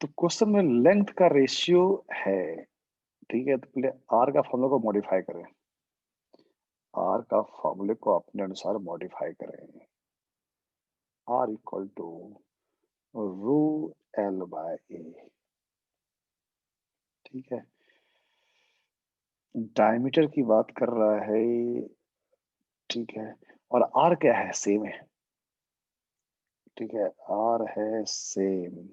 तो क्वेश्चन में लेंथ का रेशियो है, ठीक है, तो पहले R का फॉर्मूला को मॉडिफाई करें। आर का फॉर्मूले को अपने अनुसार मॉडिफाई करें। R equal to rho L by A. ठीक है, डायमीटर की बात कर रहा है। ठीक है, और आर क्या है? सेम है। ठीक है, आर है सेम,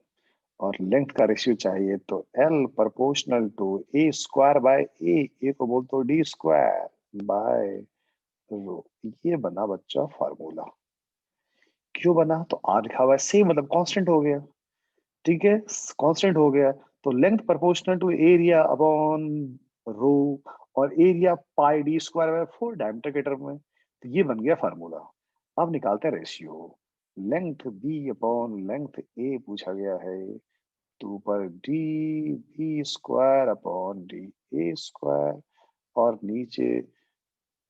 और लेंथ का रेशियो चाहिए तो L proportional to A square by A को बोलते हो डी स्क्वायर बाय रो। ये बना बच्चा फार्मूला। क्यों बना? तो आर लिखा हुआ है सेम, मतलब कांस्टेंट हो गया। ठीक है, कांस्टेंट हो गया तो length proportional to area upon rho, और area pi D square by 4 diameter के टर्म में। तो ये बन गया फार्मूला। अब निकालते हैं ratio. Length B upon length A पूछा गया है, तो ऊपर D B square upon D A square, और नीचे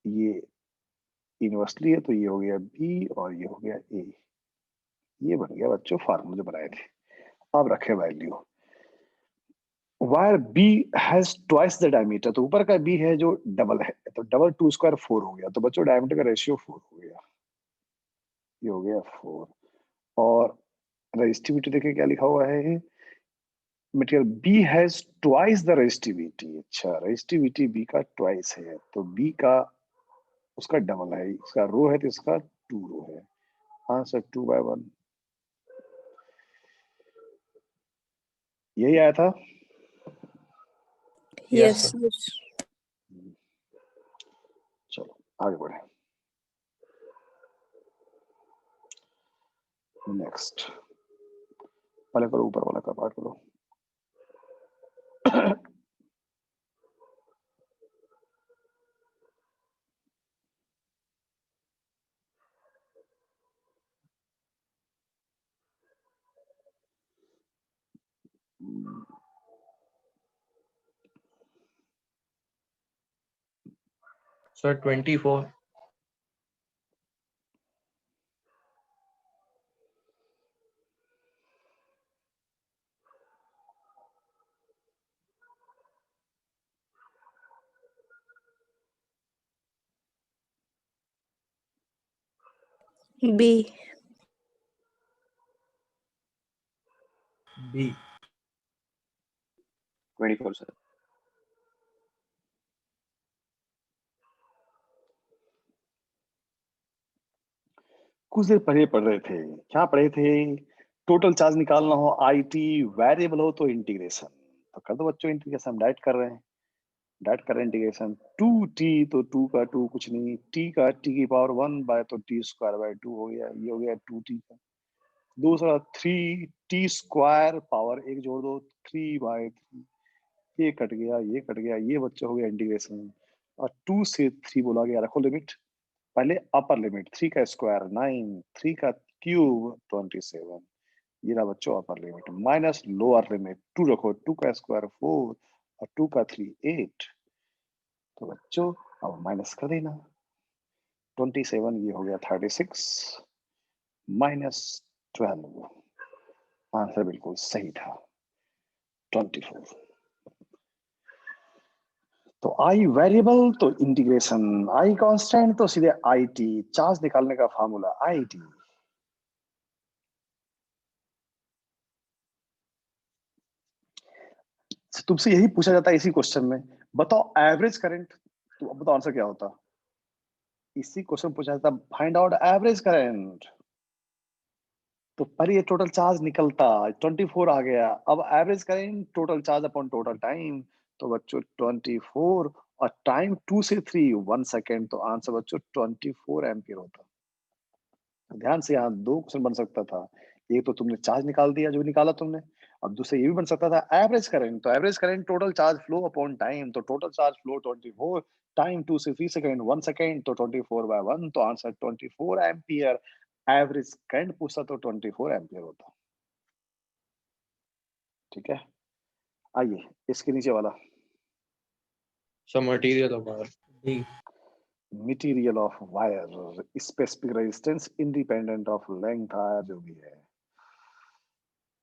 ये इनवर्सली है तो ये हो गया बी और ये हो गया ए। ये बन गया बच्चों फार्मूला जो बनाए थे। अब रखे value. Wire B has twice the diameter, तो ऊपर का बी है जो डबल है, तो डबल 2 स्क्वायर 4 हो गया, तो बच्चों डायमीटर का रेशियो 4 हो गया। ये हो गया 4। और रेजिस्टिविटी देखिए क्या लिखा हुआ है, material B has twice the resistivity. अच्छा, रेजिस्टिविटी बी का ट्वाइस है, तो बी का उसका डबल है, इसका रो है तो इसका 2 रो है। आंसर 2/1 यही आया था। Yes, sir. sir. चलो आगे बढ़े। नेक्स्ट, पहले करो ऊपर वाला का पार्ट करो। Sir, 24. B. B. 24 सर। कुछ देर पहले पढ़ रहे थे, क्या पढ़े थे? टोटल चार्ज निकालना हो, आई टी वेरिएबल हो तो इंटीग्रेशन। तो कर दो बच्चों इंटीग्रेशन, हम डायरेक्ट कर रहे हैं। डायरेक्ट कर रहे हैं इंटीग्रेशन। 2t, तो 2 का 2 कुछ नहीं, t का t की पावर 1 बाय, तो t स्क्वायर बाय 2 हो गया। ये हो गया 2t का। दूसरा 3t स्क्वायर पावर 1 जोड़ दो, 3/3। ये कट गया, ये कट गया, ये बच्चा हो गया इंटीग्रेशन। और 2 से 3 बोला गया, रखो लिमिट। पहले अपर लिमिट 3 का स्क्वायर 9, 3 का क्यूब 27। ये रहा बच्चों upper limit, minus lower limit 2 रखो, 2 का स्क्वायर 4 और 2 का 3 8। तो बच्चों अब माइनस कर देना। 27 ये हो गया 36 माइनस 12। आंसर बिल्कुल सही था 24। तो आई वेरिएबल तो इंटीग्रेशन, आई कांस्टेंट तो सीधे आई टी। चार्ज निकालने का फार्मूला आई टी। तुमसे यही पूछा जाता है इसी क्वेश्चन में, बताओ एवरेज करंट। तो अब बताओ आंसर क्या होता। इसी क्वेश्चन पूछा जाता, फाइंड आउट एवरेज करंट। तो पहले ये टोटल चार्ज निकलता 24 आ गया, अब average current total charge upon total time. तो बच्चों 24 और टाइम 2 से 3 1 सेकेंड, तो आंसर बच्चों 24 एम्पियर होता। ध्यान से यहाँ 2 क्वेश्चन बन सकता था। एक तो तुमने चार्ज निकाल दिया जो निकाला तुमने, अब दूसरा ये भी बन सकता था एवरेज करंट। तो average current total charge flow upon time, तो टोटल चार्ज फ्लो 24, टाइम 2 से 3 सेकंड 1 सेकंड, तो 24/1, तो आंसर 24 एम्पियर। एवरेज करंट पूछता तो 24 एम्पियर होता। ठीक है, आइए इसके नीचे वाला। So material of wire. D. Material of wire, specific resistance independent of length आया जो भी है।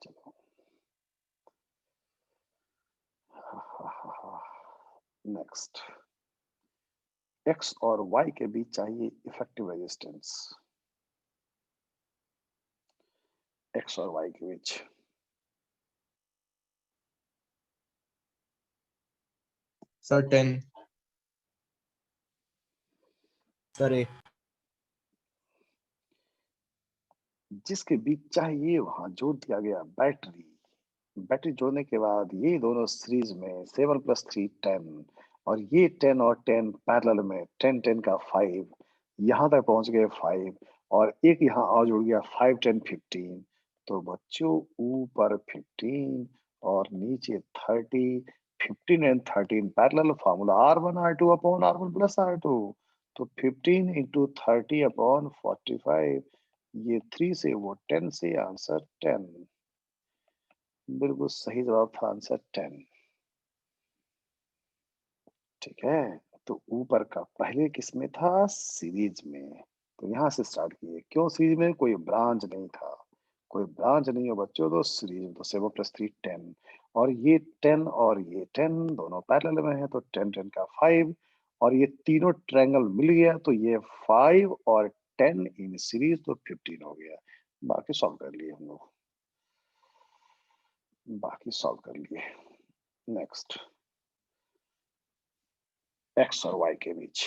चलो नेक्स्ट, एक्स और वाई के बीच चाहिए इफेक्टिव रेजिस्टेंस, एक्स और वाई के बीच। सर 10। सर ए। जिसके बीच चाहिए वहां जोड़ दिया गया बैटरी। बैटरी जोड़ने के बाद ये दोनों सीरीज में 7 + 3 10, और ये 10 और 10 पैरेलल में 10 10 का 5, यहाँ तक पहुंच गए 5, और एक यहाँ और जुड़ गया 5 10 15। तो बच्चों ऊपर 15 और नीचे 30, 15 and 13 parallel, formula R1 R2 upon R1 + R2। तो 15 × 30 अपॉन 45, ये 3 से वो 10 से, आंसर 10। बिल्कुल सही जवाब था आंसर 10। ठीक है, तो ऊपर का पहले किस में था? सीरीज में। तो यहां से स्टार्ट किए। क्यों सीरीज में? कोई ब्रांच नहीं था, कोई ब्रांच नहीं हो बच्चों, तो सीरीज में। तो 7 + 3 10, और ये 10 और ये 10 दोनों पैरेलल में है, तो 10 10 का 5, और ये तीनों ट्रायंगल मिल गया, तो ये 5 और 10 इन सीरीज, तो 15 हो गया। बाकी सॉल्व कर लिए हम लोग, बाकी सॉल्व कर लिए। नेक्स्ट, एक्स और वाई के बीच।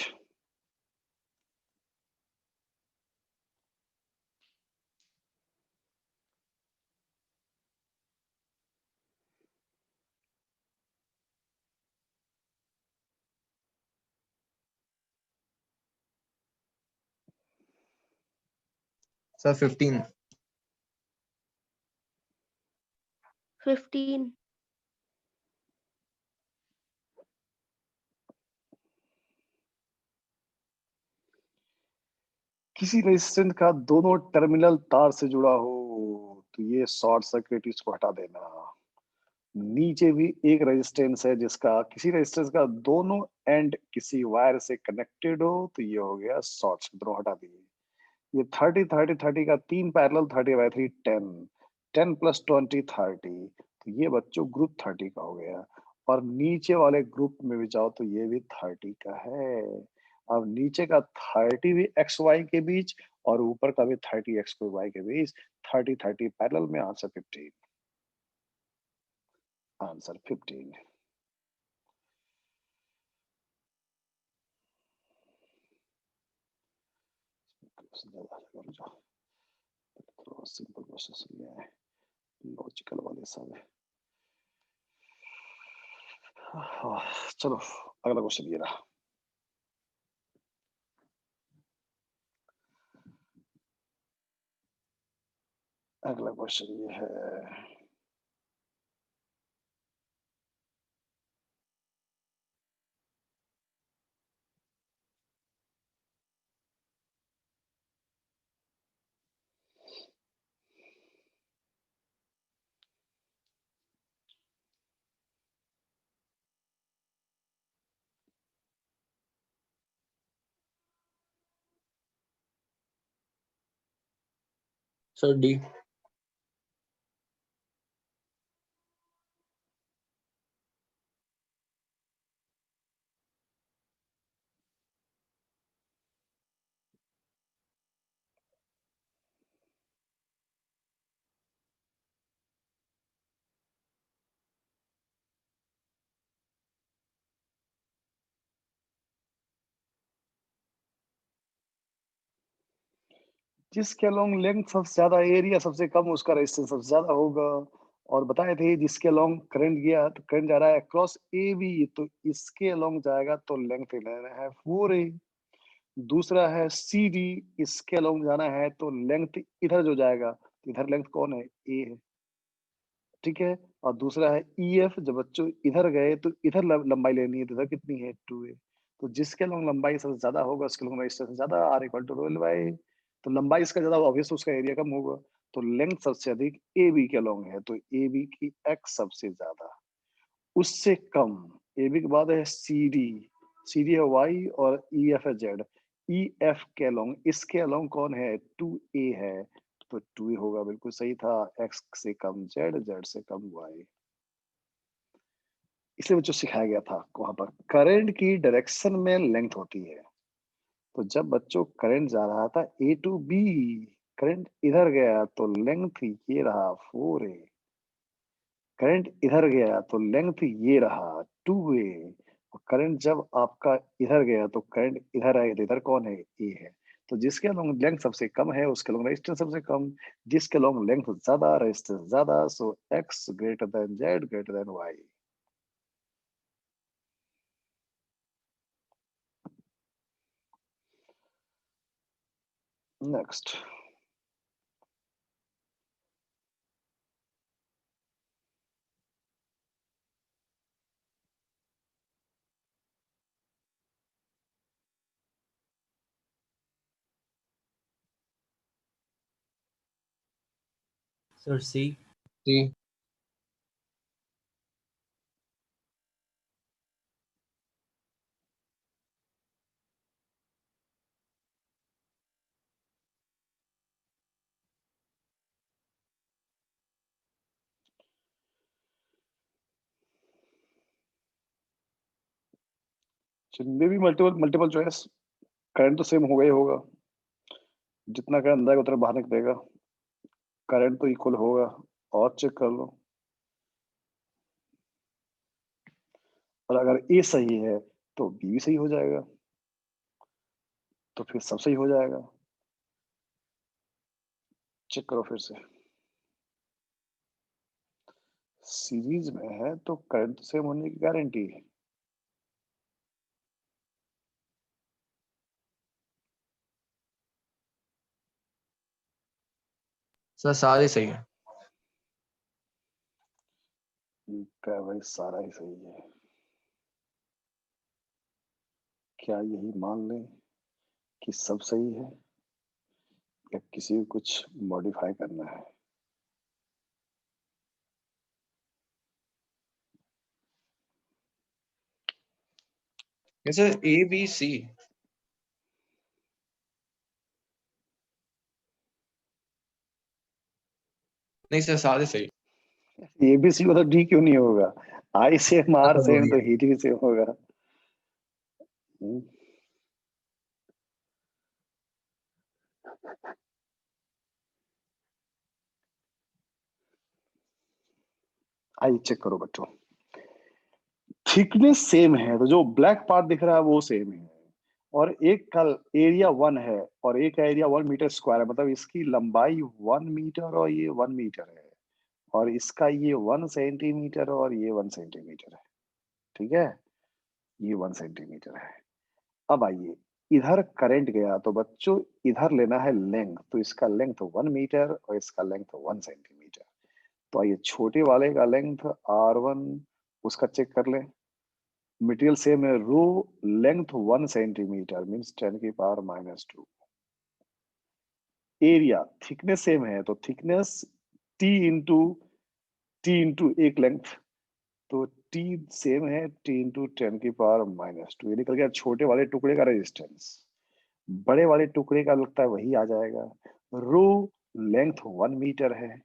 सर 15। 15. किसी रेजिस्टेंस का दोनों टर्मिनल तार से जुड़ा हो, तो ये शॉर्ट सर्किट, इसको हटा देना। नीचे भी एक रेजिस्टेंस है जिसका, किसी रेजिस्टेंस का दोनों एंड किसी वायर से कनेक्टेड हो, तो ये हो गया शॉर्ट, दोनों हटा दिए। ये 30 30 30 का 3 पैरेलल, 30/3 10, 10 + 20 30, तो ये बच्चों ग्रुप 30 का हो गया। और नीचे वाले ग्रुप में भी जाओ तो ये भी 30 का है। अब नीचे का 30 भी एक्स वाई के बीच, और ऊपर का भी 30 एक्स वाई के बीच, 30 30 पैरेलल में, आंसर 15। आंसर 15। सिंपल प्रोसेस लिया है, लॉजिकल वाले सब है। चलो अगला क्वेश्चन ये रहा। अगला क्वेश्चन ये है, सर डी। जिसके अलोंग लेंथ सबसे ज्यादा, एरिया सबसे कम, उसका रेजिस्टेंस सबसे ज्यादा होगा। और बताए थे जिसके अलोंग करंट गया, तो करंट जा रहा है अक्रॉस ए बी, तो इसके अलोंग जाएगा तो लेंथ लेना है 4a। दूसरा है सी डी, इसके अलोंग जाना है तो लेंथ इधर जो जाएगा, तो इधर लेंथ कौन है? ए है। ठीक है, और दूसरा है ई एफ, जब बच्चों इधर गए तो इधर लंबाई लेनी है, तो इधर कितनी है? 2a। तो जिसके अलोंग लंबाई सबसे ज्यादा होगा उसके अलोंग रेजिस्टेंस ज्यादा, R = ρl/a। तो लंबाई इसका ज्यादा, ऑब्वियस उसका एरिया कम होगा। तो लेंथ सबसे अधिक ए बी के अलोंग है, तो ए बी की एक्स सबसे ज्यादा। उससे कम ए बी के बाद है सी डी, सी डी है वाई, और ई एफ है जेड। ई एफ के अलोंग, इसके अलोंग कौन है? 2a है, तो 2a होगा, बिल्कुल सही था। एक्स से कम जेड, जेड से कम वाई। इसलिए बच्चों सिखाया गया था वहां पर करंट की डायरेक्शन में लेंथ होती है। तो जब बच्चों करंट जा रहा था ए टू बी, करंट इधर गया तो लेंथ ये रहा 4a, करंट इधर गया तो लेंथ ये रहा 2a, और करंट जब आपका इधर गया तो करंट इधर आएगा तो इधर कौन है, ए है। तो जिसके लॉन्ग लेंथ सबसे कम है उसके लॉन्ग रेजिस्टेंस सबसे कम, जिसके लॉन्ग लेंथ ज्यादा रेजिस्टेंस ज्यादा, सो x greater than z greater than y। Next, Sir, C. C. जिनमें भी मल्टीपल मल्टीपल चॉइस, करंट तो सेम होगा ही होगा, जितना करंट अंदर आएगा उतना बाहर निकलेगा, करंट तो इक्वल होगा। और चेक कर लो, और अगर ए सही है तो बी भी सही हो जाएगा, तो फिर सब सही हो जाएगा। चेक करो फिर से, सीरीज में है तो करंट सेम होने की गारंटी है। सर सारे सही है। ठीक है भाई, सारा ही सही है। क्या यही मान लें कि सब सही है या किसी को कुछ मॉडिफाई करना है? Sir A B C। नहीं सर सारे सही। ए बी सी मतलब डी क्यों नहीं होगा? आई सेम आर हो सेम गया। तो हीट भी सेम होगा। हम्म, आइए चेक करो बच्चों, थिकनेस सेम है तो जो ब्लैक पार्ट दिख रहा है वो सेम है, और एक का एरिया 1 है और एक का एरिया 1 मीटर स्क्वायर है, मतलब इसकी लंबाई 1 मीटर और ये 1 मीटर है, और इसका ये 1 सेंटीमीटर और ये 1 सेंटीमीटर है। ठीक है, ये 1 सेंटीमीटर है। अब आइए, इधर करंट गया तो बच्चों इधर लेना है लेंथ, तो इसका लेंथ 1 मीटर और इसका लेंथ 1 सेंटीमीटर। तो आइए छोटे वाले का लेंथ R1 उसका चेक कर लें। मटेरियल सेम है, rho length 1 centimetre means 10⁻⁻²। Area thickness same है तो थिकनेस टी इंटू एक लेंथ, तो टी सेम है T × 10⁻²। ये निकल गया छोटे वाले टुकड़े का रेजिस्टेंस, बड़े वाले टुकड़े का लगता है वही आ जाएगा। रो लेंथ 1 मीटर है,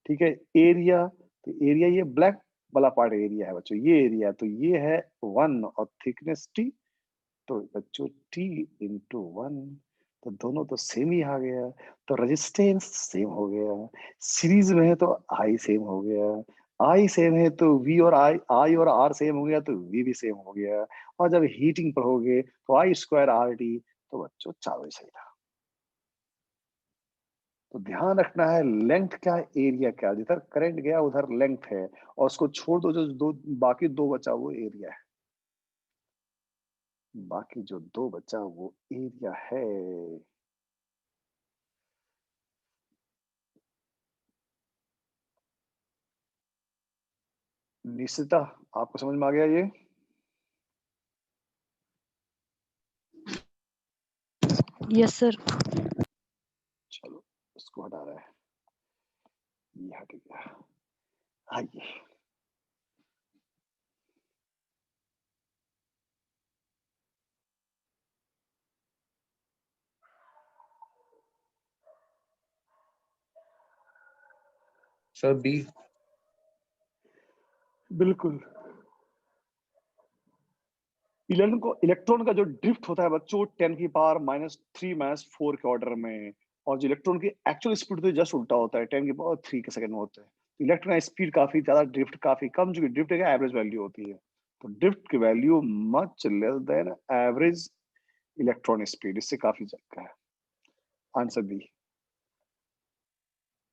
ठीक है। एरिया, तो एरिया ये ब्लैक वाला पार्ट एरिया है बच्चों, ये एरिया तो ये है 1 और थिकनेस टी, तो बच्चों T × 1, तो दोनों तो सेम ही आ गया, तो रेजिस्टेंस सेम हो गया। सीरीज में है तो आई सेम हो गया, आई सेम है तो वी और आई और आर सेम हो गया तो वी भी सेम हो गया, और जब हीटिंग पढ़ोगे तो I²RT, तो बच्चों चारों ही सही था। तो ध्यान रखना है लेंथ क्या एरिया क्या, जिधर करंट गया उधर लेंथ है, और उसको छोड़ दो जो दो बाकी दो बचा वो एरिया है, बाकी जो दो बचा वो एरिया है। निश्चिता, आपको समझ में आ गया ये? Yes sir. चलो इसको हटा रहा है, ये हट गया। आइए, सर B। बिल्कुल इलेक्ट्रॉन का जो ड्रिफ्ट होता है बच्चों 10⁻³ - 4 के ऑर्डर में, और जो इलेक्ट्रॉन की एक्चुअल स्पीड होती है जस्ट उल्टा होता है, 10⁻³ के सेकंड में होता है। तो इलेक्ट्रॉन की स्पीड काफी ज्यादा, ड्रिफ्ट काफी कम, जो कि ड्रिफ्ट का एवरेज वैल्यू होती है। तो ड्रिफ्ट की value much less than average electron speed, इससे काफी ज्यादा है। Answer B.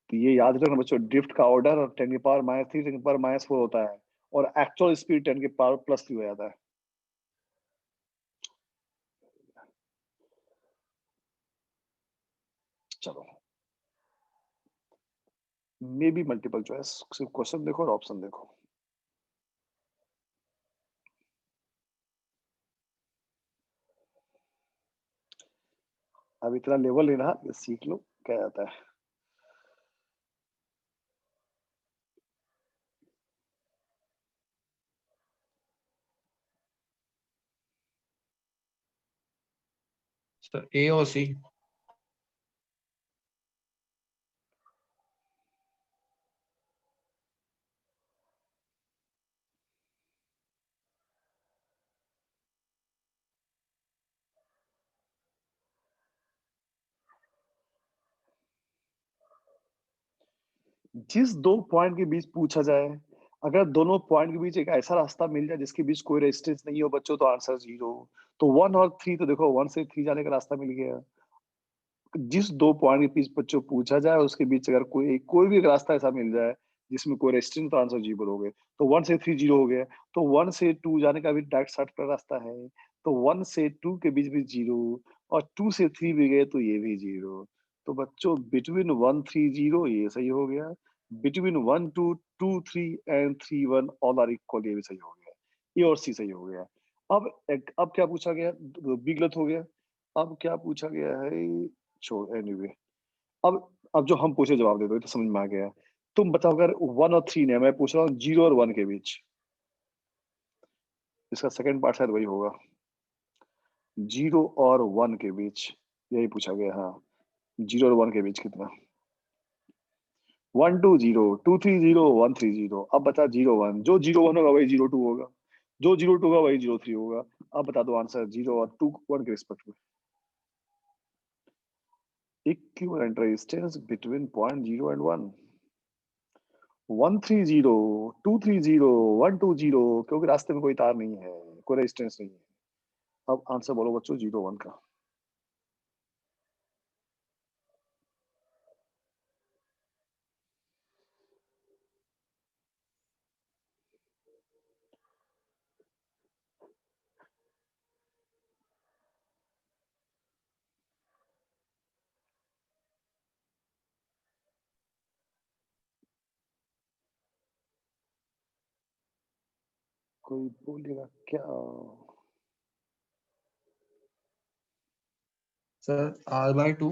तो ये याद रखना बच्चों, ड्रिफ्ट का ऑर्डर 10⁻³ 10⁻⁴ होता है, और एक्चुअल स्पीड 10⁻+3 हो जाता है। चलो, मे बी मल्टीपल चॉइस, सिर्फ क्वेश्चन देखो और ऑप्शन देखो। अब इतना लेवल नहीं रहा, ये सीख लो क्या जाता है। सर ए और सी। जिस दो पॉइंट के बीच पूछा जाए, अगर दोनों पॉइंट के बीच एक ऐसा रास्ता मिल जाए जिसके बीच कोई रेजिस्टेंस नहीं हो बच्चों, तो आंसर 0। तो 1 और 3, तो देखो 1 से 3 जाने का रास्ता मिल गया। जिस दो पॉइंट के बीच बच्चों पूछा जाए उसके बीच अगर कोई भी एक रास्ता ऐसा मिल जाए जिसमें कोई रेजिस्टेंस, तो आंसर 0 हो गए। तो 1 से 3 0 हो गया, तो 1 से 2 जाने का भी डायरेक्ट शॉर्ट का रास्ता है। तो 1 से 2 के बीच भी 0, और 2 से 3 भी गए तो ये भी 0। तो बच्चों बिटवीन 1 3 0 ये सही हो गया, between 1 2 2 3 and 3 1 all are equal, ये भी सही हो गया, ए और सी सही हो गया। अब क्या पूछा गया, बी गलत हो गया। अब क्या पूछा गया है, छोड़ एनीवे। अब जो हम पूछे जवाब दे दो, ये तो समझ में आ गया। तुम बताओ, अगर 1 और 3 ने, मैं पूछ रहा हूँ 0 और 1 के बीच, इसका सेकंड पार्ट शायद वही होगा, 0 और 1 के बीच यही पूछा गया। हाँ, 0 और 1 के बीच कितना, 1 2 0 2 3 0 1 3 0। अब बता 0 1, जो 0 1 होगा वही 0 2 होगा, जो 0 2 होगा वही 0 3 होगा। अब बता दो आंसर 0 और 2 1 के रिस्पेक्ट में। Equivalent resistance between point 0 and 1, 1 3 0 2 3 0 1 2 0, क्योंकि रास्ते में कोई तार नहीं है, कोई रेजिस्टेंस नहीं है। अब आंसर बोलो बच्चों 0 1 का। कोई बोलेगा क्या? Sir R/2।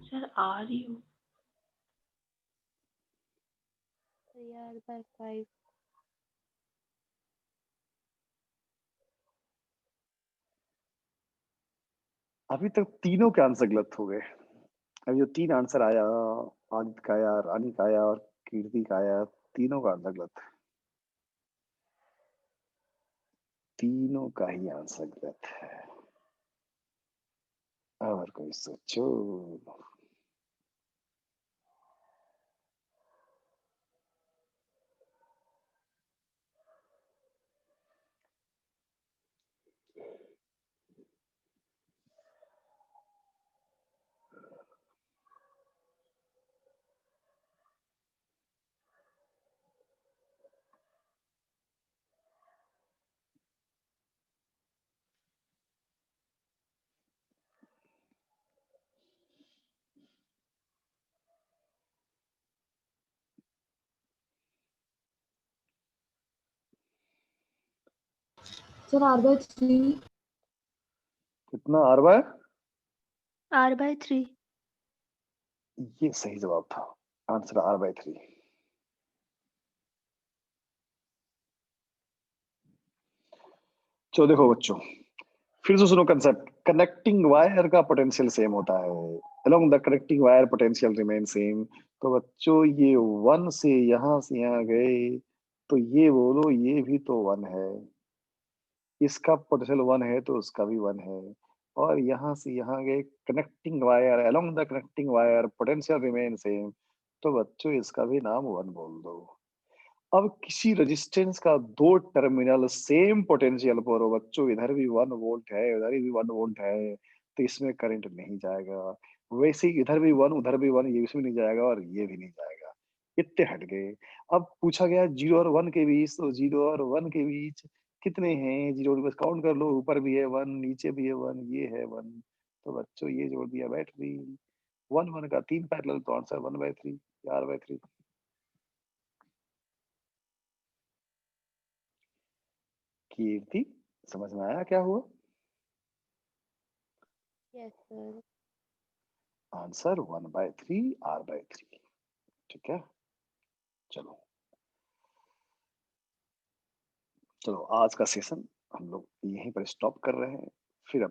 Sir, are you? 3R/5। अभी तक तीनों के आंसर गलत हो गए। अभी जो 3 आंसर आया, आदित्य का आया, रानी का आया और कीर्ति का आया, तीनों का आंसर गलत है। तीनों का ही आंसर गलत है। और कोई सोचो। Sir, R/3. कितना R बाय? R/3। ये सही जवाब था, आंसर R/3। चलो देखो बच्चों, फिर से सुनो कंसेप्ट, कनेक्टिंग वायर का पोटेंशियल सेम होता है, along the connecting wire potential remain same. तो बच्चों ये 1 से यहाँ गए, तो ये बोलो ये भी तो 1 है, इसका पोटेंशियल 1 है तो उसका भी 1 है, और यहाँ से यहाँ गए, connecting wire, along the connecting wire potential remain same. तो बच्चों इसका भी नाम 1 बोल दो। अब किसी रेजिस्टेंस का 2 टर्मिनल सेम पोटेंशियल पर हो बच्चों, इधर भी 1 वोल्ट है उधर भी 1 वोल्ट है, तो इसमें करंट नहीं जाएगा। वैसे ही इधर भी 1 उधर भी 1, ये इसमें नहीं जाएगा और ये भी नहीं जाएगा। इतने हट गए। अब पूछा गया 0 और 1 के बीच, तो 0 और 1 के बीच कितने हैं? 0 बस काउंट कर लो, ऊपर भी है 1 नीचे भी है 1, ये है 1। तो बच्चों ये जोड़ दिया बैटरी, 1 1 का 3 पैरेलल, तो आंसर 1/3, R/3। कीर्ति समझ में आया क्या हुआ? Yes sir. Answer 1/3, R/3। ठीक है, चलो चलो आज का सेशन हम लोग यहीं पर स्टॉप कर रहे हैं, फिर